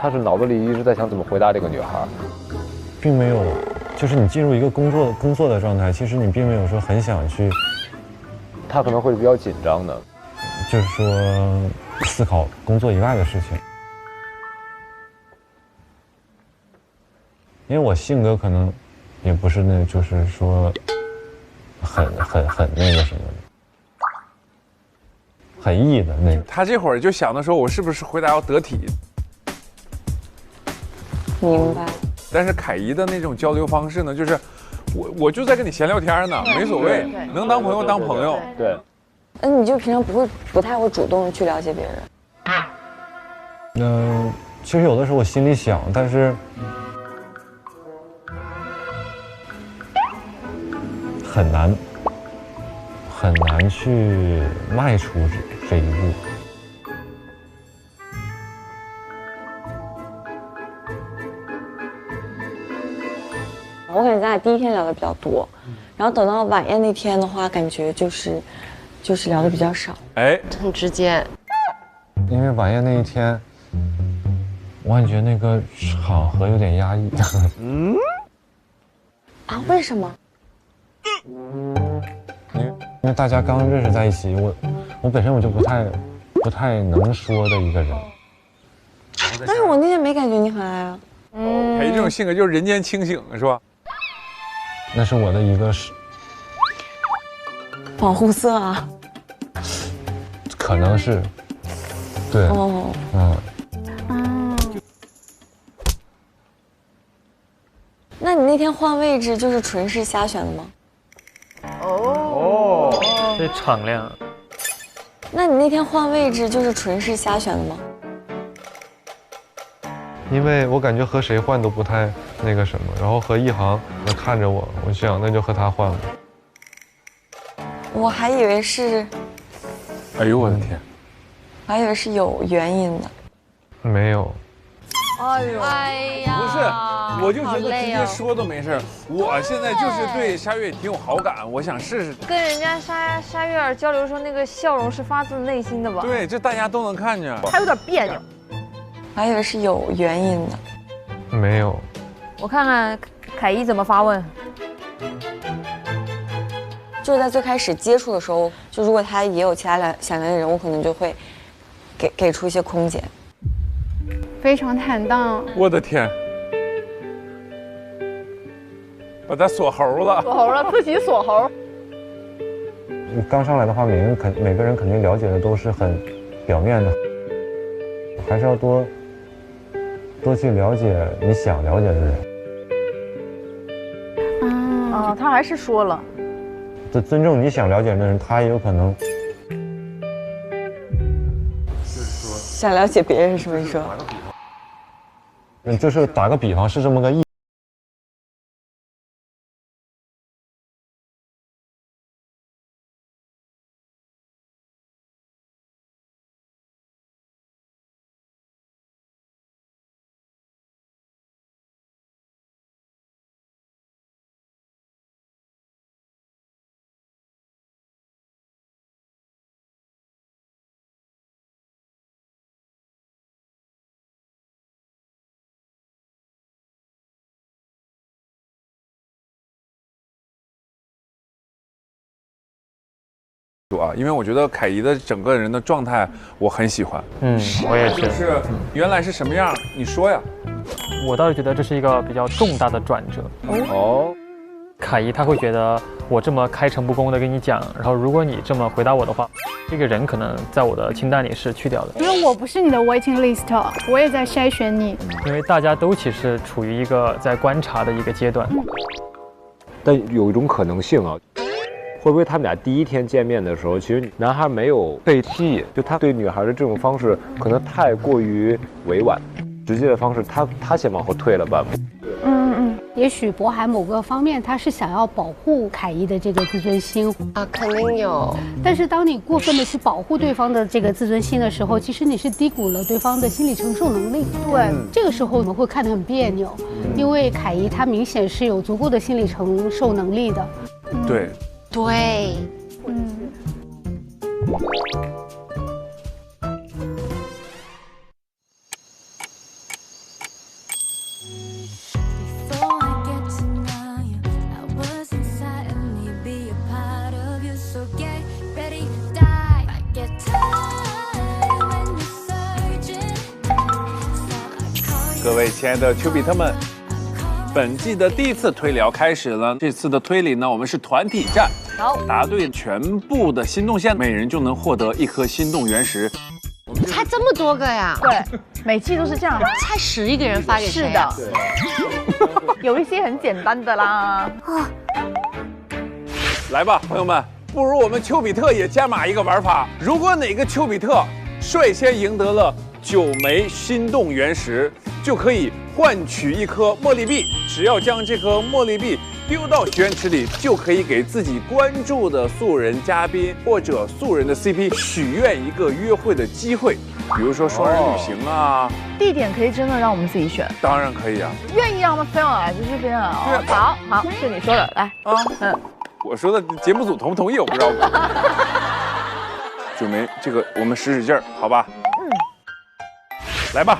他是脑子里一直在想怎么回答这个女孩，并没有，就是你进入一个工作的状态，其实你并没有说很想去，他可能会比较紧张的，就是说思考工作以外的事情，因为我性格可能。也不是那，就是说，很那个什么的，很 E 的那个。他这会儿就想的说，我是不是回答要得体？明白。但是凯怡的那种交流方式呢，就是我就在跟你闲聊天呢，没所谓，能当朋友当朋友。对。那你就平常不太会主动去了解别人？其实有的时候我心里想，但是。很难去迈出这一步。我感觉咱俩第一天聊的比较多，然后等到晚宴那天的话，感觉就是聊的比较少。哎，很直接。因为晚宴那一天，我感觉那个场合有点压抑。嗯。啊？为什么？因为大家刚认识在一起，我本身我就不太能说的一个人。但是我那天没感觉你很爱啊。凯一这种性格就是人间清醒，是吧？那是我的一个保护色啊。可能是。对。哦。那你那天换位置就是纯是瞎选的吗？哦，这敞亮。那你那天换位置就是纯是瞎选的吗？因为我感觉和谁换都不太那个什么，然后和一航看着我想那就和他换吧。我还以为是，哎呦我的天，我还以为是有原因的。没有。哎呦，哎呀，不是，我就觉得直接说都没事。我现在就是对沙月挺有好感，我想试试。跟人家沙月儿交流说那个笑容是发自内心的吧？对，这大家都能看见。还有点别扭。我还以为是有原因的。没有。我看看凯一怎么发问。就是在最开始接触的时候，就如果他也有其他想聊的人，我可能就会给出一些空间。非常坦荡。我的天，把他锁喉了。锁喉了，自己锁喉。刚上来的话，每个人肯定了解的都是很表面的，还是要多去了解你想了解的人。啊，他还是说了。就尊重你想了解的人，他也有可能想了解别人是不是说？就是打个比方，是这么个意思。因为我觉得凯一的整个人的状态我很喜欢。我也是。是原来是什么样？你说呀。我倒是觉得这是一个比较重大的转折。哦。凯一他会觉得我这么开诚布公的跟你讲，然后如果你这么回答我的话，这个人可能在我的清单里是去掉的。因为我不是你的 waiting list， 我也在筛选你。因为大家都其实处于一个在观察的一个阶段。但有一种可能性啊。会不会他们俩第一天见面的时候，其实男孩没有被吸引，就他对女孩的这种方式可能太过于委婉，直接的方式他先往后退了半步。也许渤海某个方面他是想要保护凯一的这个自尊心啊，肯定有。但是当你过分的去保护对方的这个自尊心的时候，其实你是低估了对方的心理承受能力。对，这个时候我们会看得很别扭，因为凯一他明显是有足够的心理承受能力的。对。对，各位亲爱的丘比特们，本季的第一次推聊开始了。这次的推理呢，我们是团体战。好，答对全部的心动线，每人就能获得1颗心动原石。才这么多个呀？对，每季都是这样。才11个人发给谁啊？是的，有一些很简单的啦。来吧，朋友们，不如我们丘比特也加码一个玩法。如果哪个丘比特率先赢得了9枚心动原石，就可以换取1颗茉莉币。只要将这颗茉莉币丢到许愿池里，就可以给自己关注的素人嘉宾或者素人的 CP 许愿一个约会的机会，比如说双人旅行啊。地点可以真的让我们自己选，当然可以啊。愿意让我们分享来就是分享啊。好，是你说的，来啊，我说的节目组同不同意我不知道。准备这个，我们使使劲儿，好吧？来吧。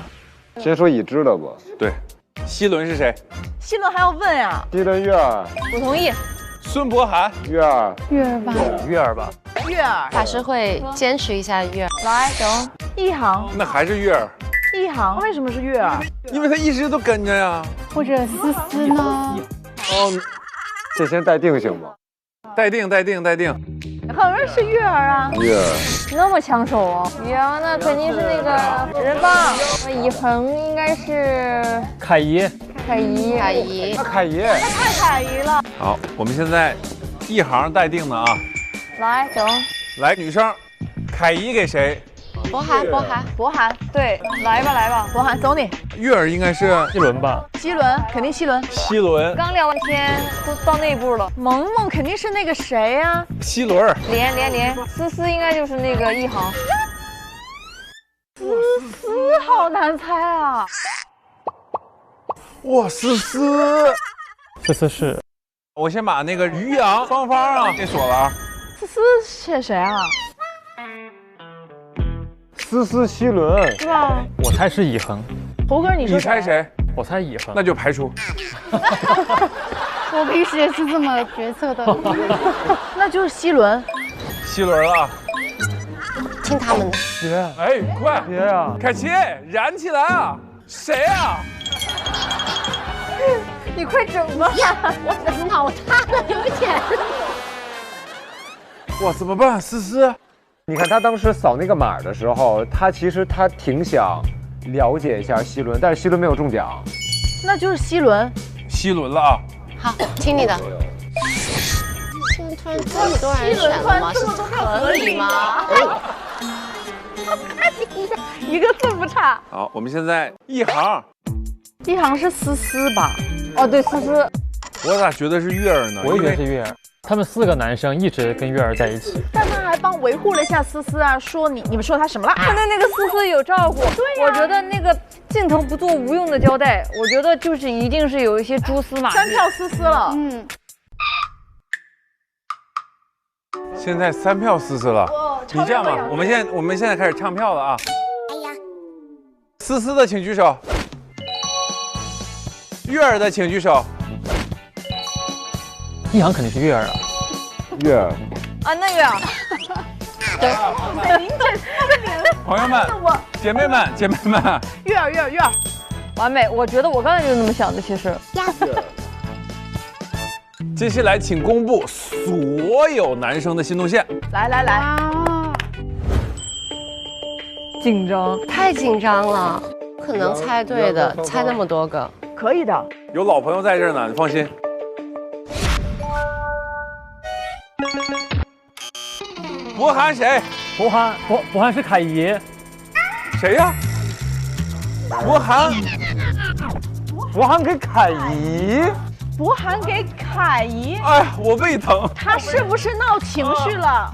先说已知的吧。对，希伦是谁？希伦还要问呀？希伦、月儿，我同意。孙博涵，月儿，月儿吧，月儿吧，月儿还是会坚持一下月儿。来，等一航，那还是月儿。一航为什么是月儿？因为他一直都跟着呀。或者思思呢？哦，这先待定行吗？待定。好像是月儿啊。月儿，那么抢手哦。呀，那肯定是那个人吧。以恒应该是凯怡。凯怡，那凯怡，那太凯怡了。好，我们现在一行待定的啊。来，走。来，女生，凯怡给谁？博涵，对，来吧，博涵，走你。月儿应该是希伦吧？希伦，肯定希伦。希伦，刚聊完天都到那一步了。萌萌肯定是那个谁呀？希伦，连，思思应该就是那个一航。思思好难猜啊！哇，思思是。我先把那个于洋双方啊给锁了啊。思思是谁啊？思希伦是吧？我猜是以恒。猴哥，你说猜谁？我猜以恒。那就排除。我平时也是这么决策的。那就是希伦。希伦了。听他们的。姐，哎，快！姐呀，凯奇，燃起来啊！谁啊？你快整吧！我的脑瘫了，有点。哇，怎么办？思思，你看他当时扫那个码的时候，他其实挺想了解一下希伦，但是希伦没有中奖。那就是希伦。希伦了啊！好，听你的。现在突然这么多人选了吗？是合理吗？一个字不差。好，我们现在一行是思思吧？哦，对，思思。我咋觉得是月儿呢？我也觉得是月儿。他们4个男生一直跟月儿在一起，但他还帮维护了一下思思啊，说你们说他什么了？他对那个思思有照顾。对呀，我觉得那个镜头不做无用的交代，我觉得就是一定是有一些蛛丝马迹。3票思思了。现在3票思思了。你这样吧，我们现在开始唱票了啊！哎呀，思思的请举手，月儿的请举手。一航肯定是月儿啊。月儿啊，那月儿。朋友们，姐妹们，月儿，完美！我觉得我刚才就那么想的，其实。接下来请公布所有男生的心动线。来，紧张，太紧张了，可能猜对的，猜那么多个，可以的。有老朋友在这儿呢，你放心。博涵谁？博涵是凯怡。谁呀？博涵给凯怡。博涵给凯怡。哎呀，我胃疼。他是不是闹情绪了？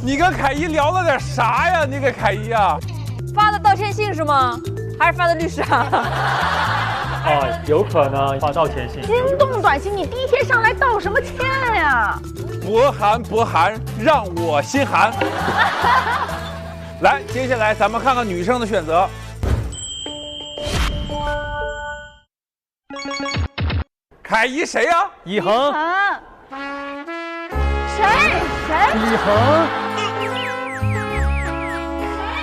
你跟凯怡聊了点啥呀？你给凯怡啊？发的道歉信是吗？还是发的律师函？哦，有可能发道歉信。心动短信，你第一天上来道什么歉呀？博涵，让我心寒。来，接下来咱们看看女生的选择。凯怡谁呀？以恒。谁？以恒。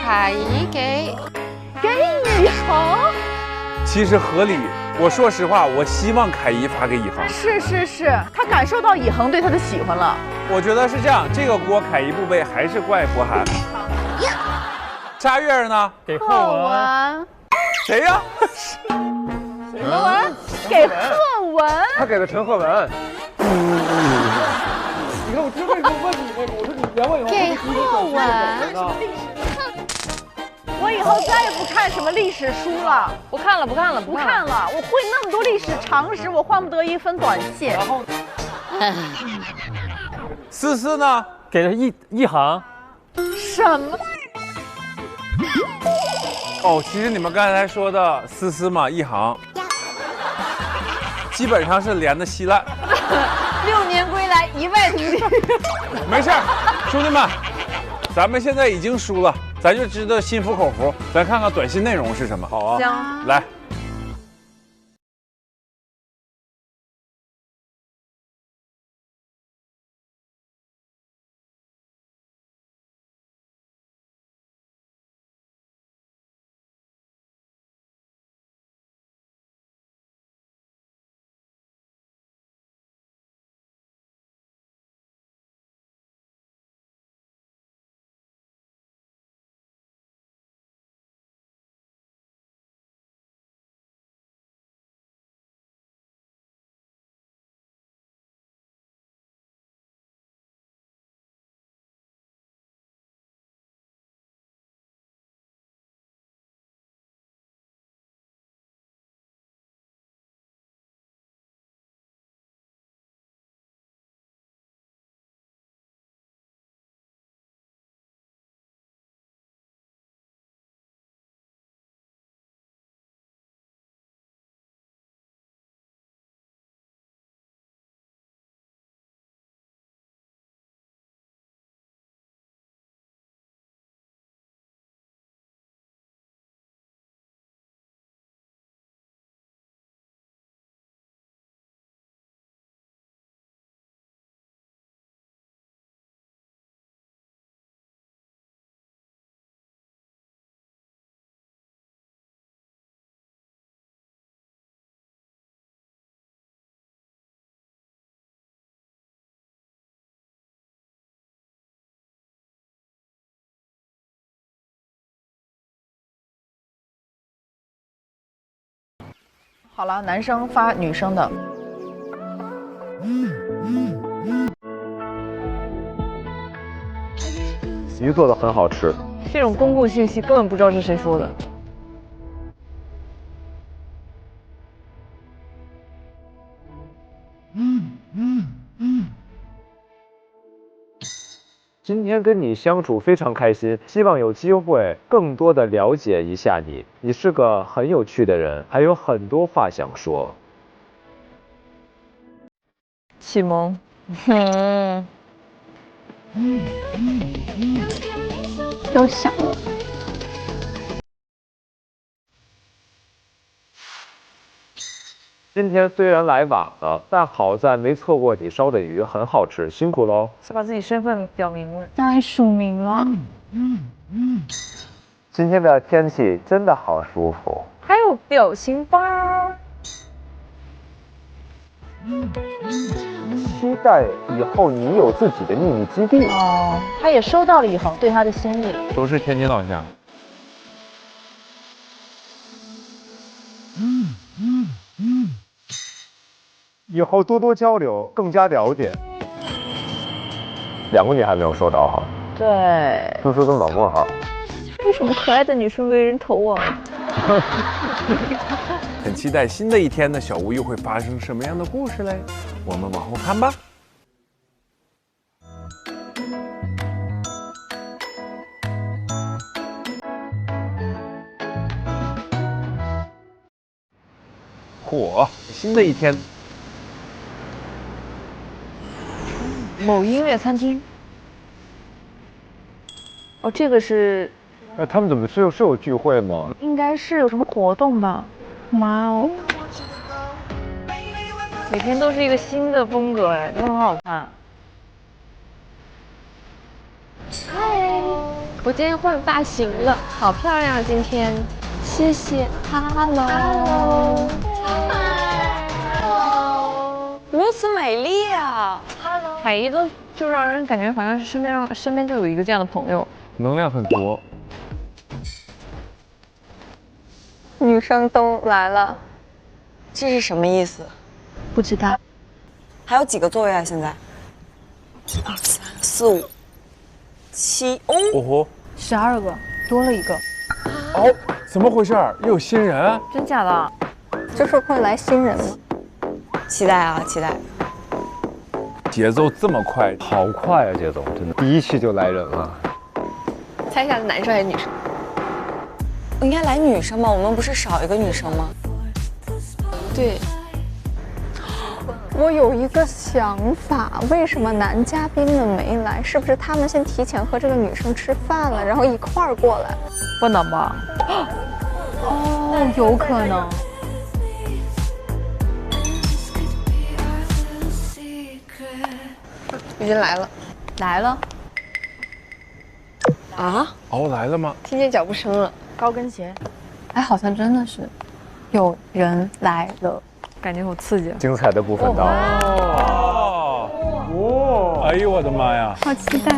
凯怡给以恒。其实合理。我说实话，我希望凯怡发给以恒。是，他感受到以恒对他的喜欢了。我觉得是这样，这个锅凯怡不背，还是怪博涵。沙月儿呢？给贺文。谁呀？什么文？给贺文。他给了陈赫文。你看我之前就问你那个，我说你2万以后给贺文。我以以后再也不看什么历史书了，不看了。不看了。我会那么多历史常识，我换不得一分短信。然后，思思呢？给了一行。什么？哦，其实你们刚才说的思思嘛，一行，基本上是连的稀烂。6年归来，一败涂地。没事，兄弟们，咱们现在已经输了，咱就知道心服口服。咱看看短信内容是什么。好啊，行，来。好了，男生发女生的。鱼做的很好吃。这种公共信息根本不知道是谁说的。今天跟你相处非常开心，希望有机会更多的了解一下你。你是个很有趣的人，还有很多话想说。启蒙，都想了。今天虽然来晚了，但好在没错过你烧的鱼，很好吃，辛苦喽。是把自己身份表明了，当然署名了。今天的天气真的好舒服。还有表情包。期待以后你有自己的秘密基地。哦，他也收到了以后对他的心意。都是天津老乡。以后多多交流，更加了解。2个你还没有收到哈？对。思思跟老公好。为什么可爱的女生为人投网？很期待新的一天的小屋又会发生什么样的故事嘞？我们往后看吧。嚯，新的一天。某音乐餐厅。哦，这个是。他们怎么是有聚会吗？应该是有什么活动吧。哇哦！每天都是一个新的风格，哎，都很好看。嗨，我今天换发型了，好漂亮今天。谢谢。Hello。如此美丽啊 ！Hello。海一都就让人感觉好像是身边就有一个这样的朋友，能量很多。女生都来了，这是什么意思？不知道。还有几个座位啊？现在？1、2、3、4、5、7，哦， 12个，多了一个。哦，怎么回事？又有新人？真假的？就是会来新人吗？期待啊，期待！节奏这么快，好快啊，节奏真的，第一期就来人了。猜一下男生还是女生？应该来女生吧？我们不是少一个女生吗？对。我有一个想法，为什么男嘉宾们没来？是不是他们先提前和这个女生吃饭了，然后一块儿过来？不能吧？哦，有可能。已经来了，来了。啊？哦，来了吗？听见脚步声了，高跟鞋。哎，好像真的是有人来了，感觉好刺激。精彩的部分到了。哦！哎呦我的妈呀！好期待。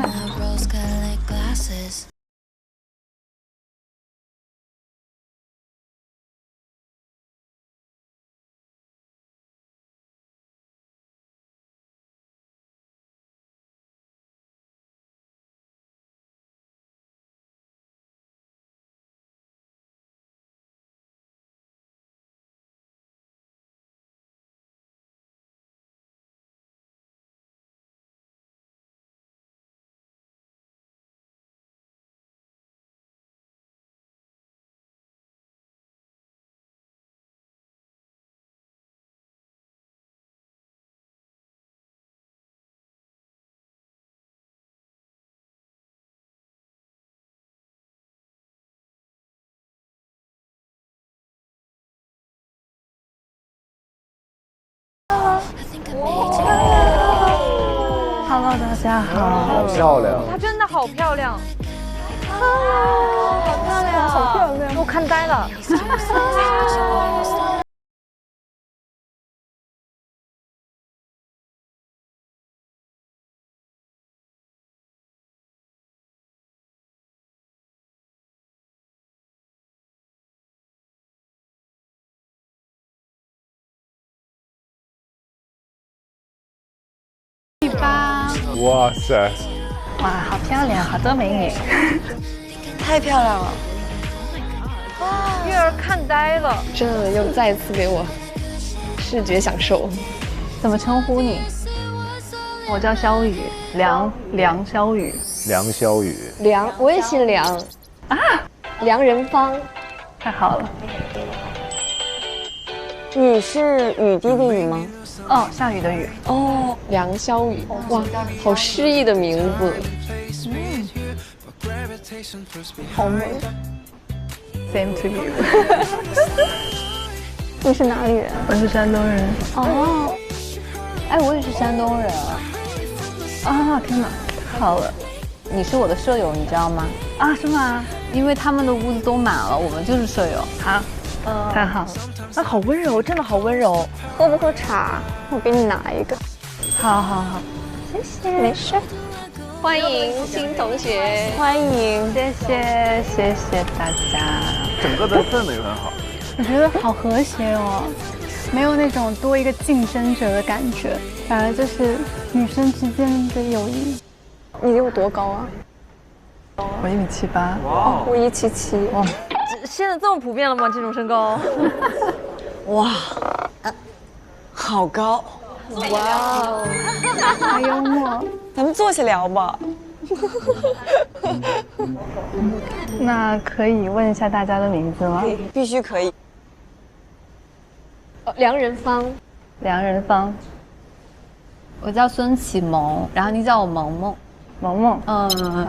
Hello， 大家好。好漂亮。她真的好漂亮。好漂亮，好漂亮，我看呆了。哇塞！哇，好漂亮，好多美女，太漂亮了！月儿看呆了，这又再次给我视觉享受。怎么称呼你？我叫肖雨，梁肖雨。梁肖雨。梁，我也姓梁啊，梁仁芳。太好了。雨是雨滴的雨吗？哦，下雨的雨。哦，梁肖雨，哇，好诗意的名字。好美。Same to you 。你是哪里人？我是山东人。哦，哎，我也是山东人。啊，天哪，太好了！你是我的舍友，你知道吗？啊，是吗？因为他们的屋子都满了，我们就是舍友。好。太好了，那好温柔，真的好温柔。喝不喝茶？我给你拿一个。好好好，谢谢。没事。欢迎新同学，欢迎，谢谢大家。整个的氛围很好，我觉得好和谐哦，没有那种多一个竞争者的感觉，反而就是女生之间的友谊。你有多高啊？我1.78米。哦，我1.77。哇，现在这么普遍了吗？这种身高？哇，好高！哇哦，好幽默。咱们坐下聊吧。那可以问一下大家的名字吗？必须可以。梁仁芳。梁仁芳。我叫孙启萌，然后你叫我萌萌。萌萌。嗯。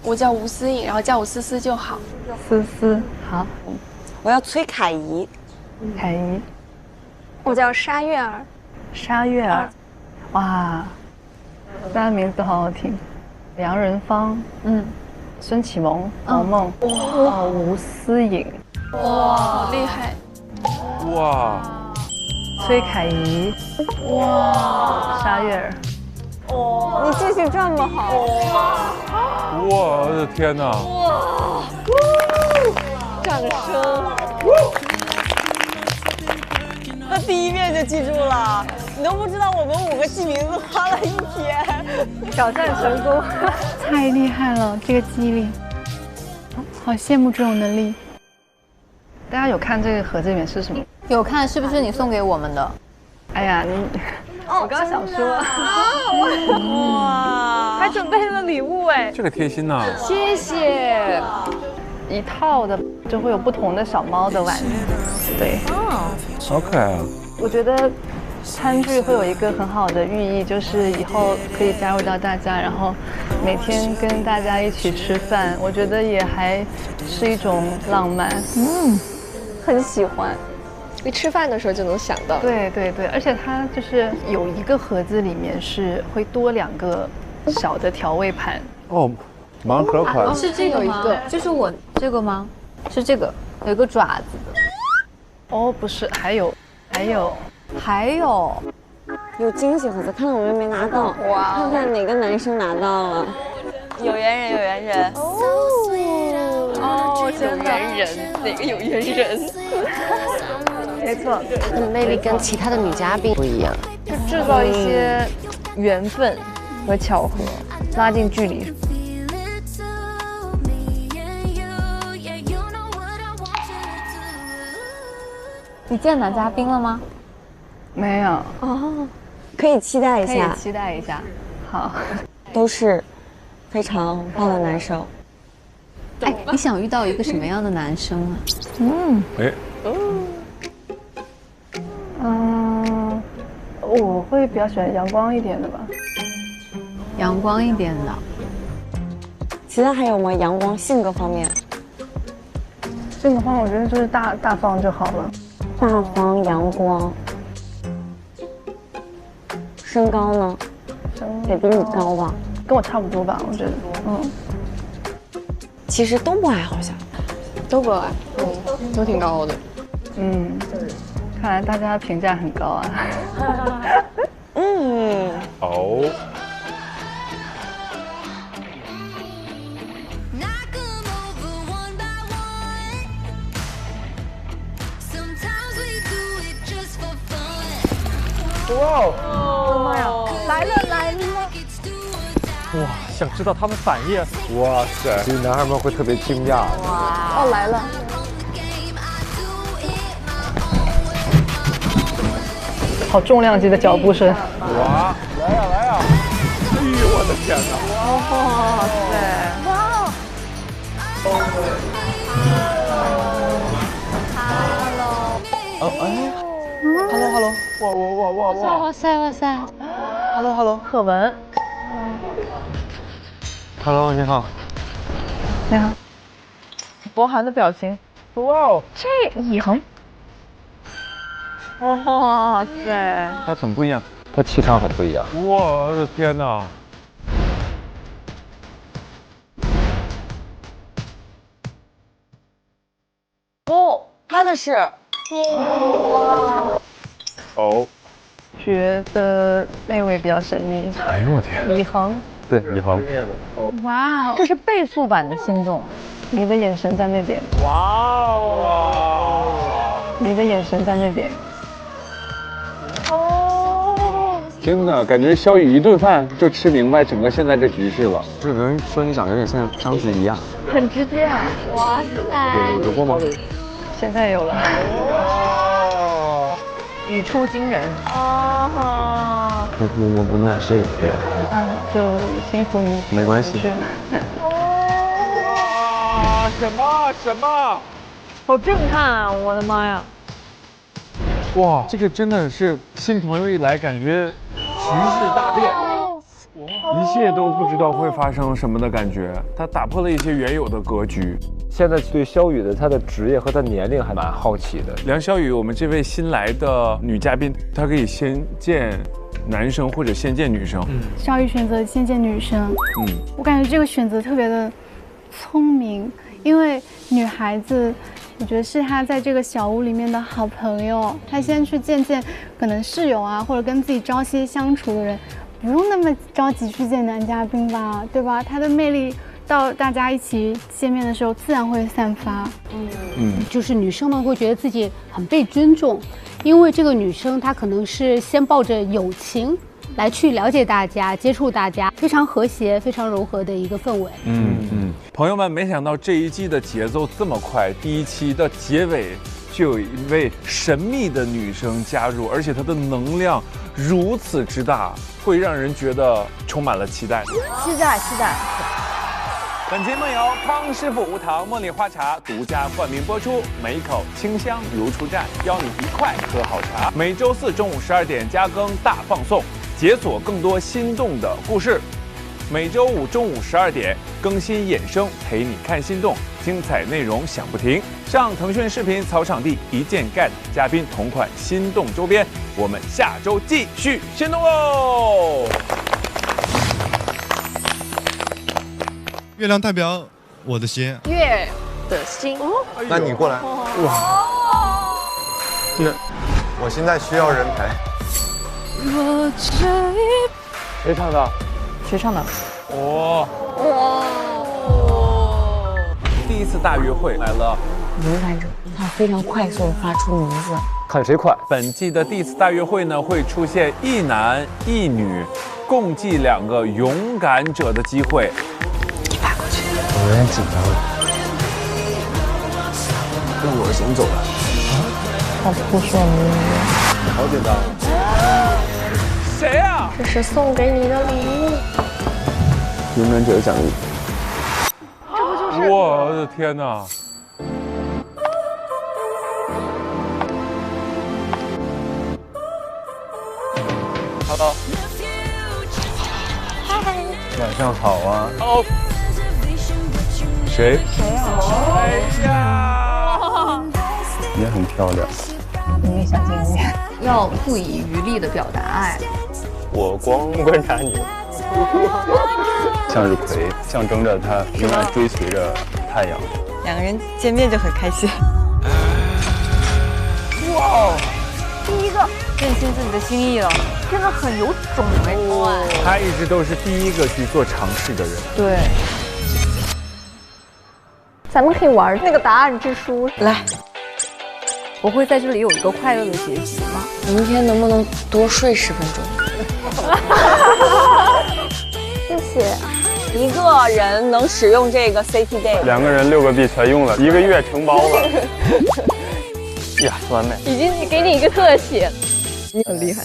我叫吴思颖，然后叫我思思就好。思思，好。我要崔凯怡。凯怡。我叫沙月儿。沙月儿。哇，大家名字都好好听。梁仁芳，孙启萌，萌萌，吴思颖，哇，好厉害！哇，崔凯怡，哇，沙月儿，你记性这么好，我的天哪！哇，掌声！他第一遍就记住了，你都不知道我们5个记名字花了1天，挑战成功，太厉害了，这个记忆力。好羡慕这种能力。大家有看这个盒子里面是什么？有看，是不是你送给我们的？哎呀，你，我刚想说，哇，还准备了礼物哎，这个贴心呐，谢谢。一套的就会有不同的小猫的玩具，对，好可爱啊！我觉得餐具会有一个很好的寓意，就是以后可以加入到大家，然后每天跟大家一起吃饭，我觉得也还是一种浪漫。很喜欢。你吃饭的时候就能想到。对对对，而且它就是有一个盒子里面是会多2个小的调味盘。哦，盲盒款。是这个吗？就是我这个吗？是这个，有一个爪子的。哦，不是，还有惊喜盒子，看来我们没拿到。哇，看看哪个男生拿到了。有缘人。哦，有缘人，哪个有缘人？没错，她的魅力跟其他的女嘉宾不一样，就制造一些缘分和巧合，拉近距离。你见男嘉宾了吗？没有。哦，可以期待一下。可以期待一下。好，都是非常棒的男生。哎，你想遇到一个什么样的男生啊？我会比较喜欢阳光一点的吧。阳光一点的。其他还有吗？阳光性格方面？性格方面，我觉得就是大方就好了。大方阳光。身高呢？得比你高吧？跟我差不多吧，我觉得。其实都不矮，好像。都不矮，都挺高的。看来大家评价很高啊。哦。哇哦！妈呀，来了！哇，想知道他们反应。哇塞，其实男孩们会特别惊讶。哇！哦，来了。好重量级的脚步声。哇！来呀！哎呦，我的天哪！哇塞！哇！Hello！哇塞 ！Hello！ 贺文。Hello， 你好。你好。博涵的表情。哇！这以恒。哇塞！他很不一样，他气场很不一样。我的天哪！他的是。哦。觉得那位比较神秘。哎呦我天！以恒。对，以恒。哇哦，这是倍速版的心动。你的眼神在那边。哇哦！你的眼神在那边。真的感觉肖宇一顿饭就吃明白整个现在这局势了。就有人说你长得有点像章子怡啊。很直接啊！哇塞！有过吗？现在有了。语出惊人。我不能睡。就辛苦你。没关系。什么？好震撼啊！我的妈呀！哇，这个真的是新朋友一来，感觉局势大变，一切都不知道会发生什么的感觉。他打破了一些原有的格局。现在对肖宇的他的职业和他年龄还蛮好奇的。梁肖宇，我们这位新来的女嘉宾，她可以先见男生或者先见女生。肖宇选择先见女生。我感觉这个选择特别的聪明，因为女孩子。我觉得是他在这个小屋里面的好朋友，他先去见见可能室友啊，或者跟自己朝夕相处的人，不用那么着急去见男嘉宾吧，对吧？他的魅力到大家一起见面的时候，自然会散发。就是女生们会觉得自己很被尊重，因为这个女生她可能是先抱着友情来去了解大家、接触大家，非常和谐、非常柔和的一个氛围。朋友们，没想到这一季的节奏这么快，第一期的结尾就有一位神秘的女生加入，而且她的能量如此之大，会让人觉得充满了期待。期待。本节目由康师傅无糖茉莉花茶独家冠名播出，每一口清香如初绽，邀你一块喝好茶。每周四中午12点加更大放送，解锁更多心动的故事。每周五中午12点更新衍生，陪你看心动，精彩内容响不停。上腾讯视频草场地一键 get 嘉宾同款心动周边，我们下周继续心动喽！月亮代表我的心，月的心。那你过来。哇，那我现在需要人陪。谁唱的？谁唱的？哇！第一次大约会来了，勇敢者，他非常快速地发出名字，看谁快。本季的第一次大约会呢，会出现一男一女，共计2个勇敢者的机会。我有点紧张了。那我是先走了。好扑朔迷离。好紧张。谁啊？这是送给你的礼物。勇敢者奖励。这不就是？我的天哪！好了。嗨。晚上好啊。好。谁？谁啊？哎呀！也很漂亮。你也想见面？要不遗余力的表达爱。我光观察你，向日葵象征着它永远追随着太阳。2个人见面就很开心。哇，第一个认清自己的心意了，真的很有种哎！他一直都是第一个去做尝试的人。对。咱们可以玩那个答案之书，来。我会在这里有一个快乐的结局吗？明天能不能多睡10分钟？谢谢。一个人能使用这个 CT Day， 2个人6个币全用了，1个月承包了。呀，完美！已经给你一个特写，你很厉害。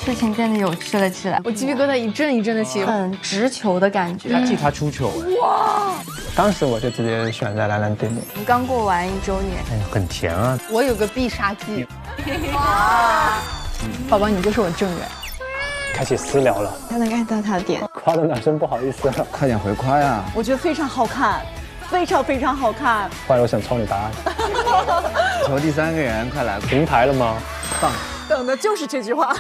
事情变得有趣了起来，我鸡皮疙瘩一阵一阵的起，很直球的感觉。他替他出糗哎！哇！当时我就直接选在蓝蓝对面。我们刚过完1周年，哎，很甜啊！我有个必杀技。哇！宝宝，你就是我正缘。开启私聊了，才能 get 到他的点。夸的男生不好意思了，快点回夸呀！我觉得非常好看，非常好看。不然我想抄你答案。求第3个人，快来！平台了吗？棒！等的就是这句话。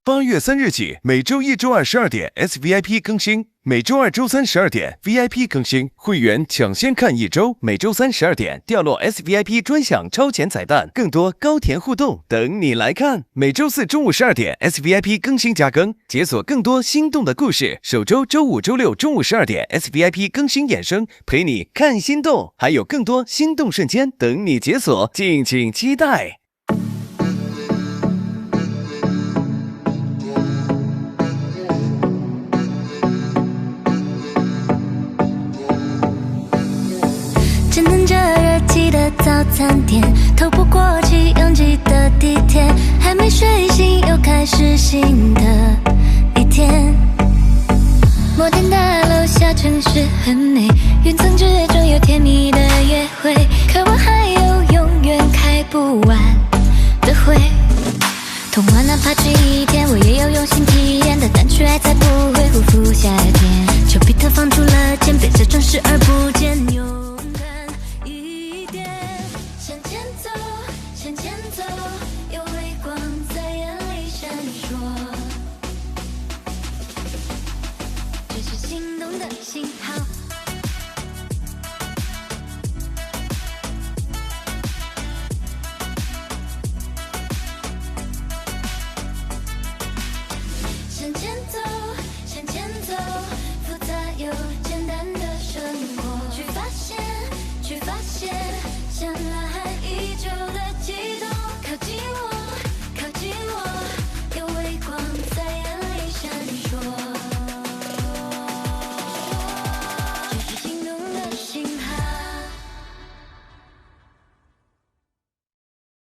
8月3日起，每周1、周2、12点 SVIP 更新，每周2、周3、12点 VIP 更新，会员抢先看1周，每周3、12点掉落 SVIP 专享超前彩蛋，更多高甜互动等你来看。每周4中午12点 SVIP 更新加更，解锁更多心动的故事。首周周5、周6中午12点 SVIP 更新衍生，陪你看心动，还有更多心动瞬间等你解锁，敬请期待。只能这热气的早餐店，透不过气拥挤的地铁，还没睡醒又开始新的一天。摩天大楼下城市很美，云层之中有甜蜜的约会，可我还有永远开不完的会。童话哪怕只1天，我也有用心体验的单曲爱才不会辜负夏天。丘比特放出了箭，别假装视而不见。有微光在眼里闪烁，这是心动的信号。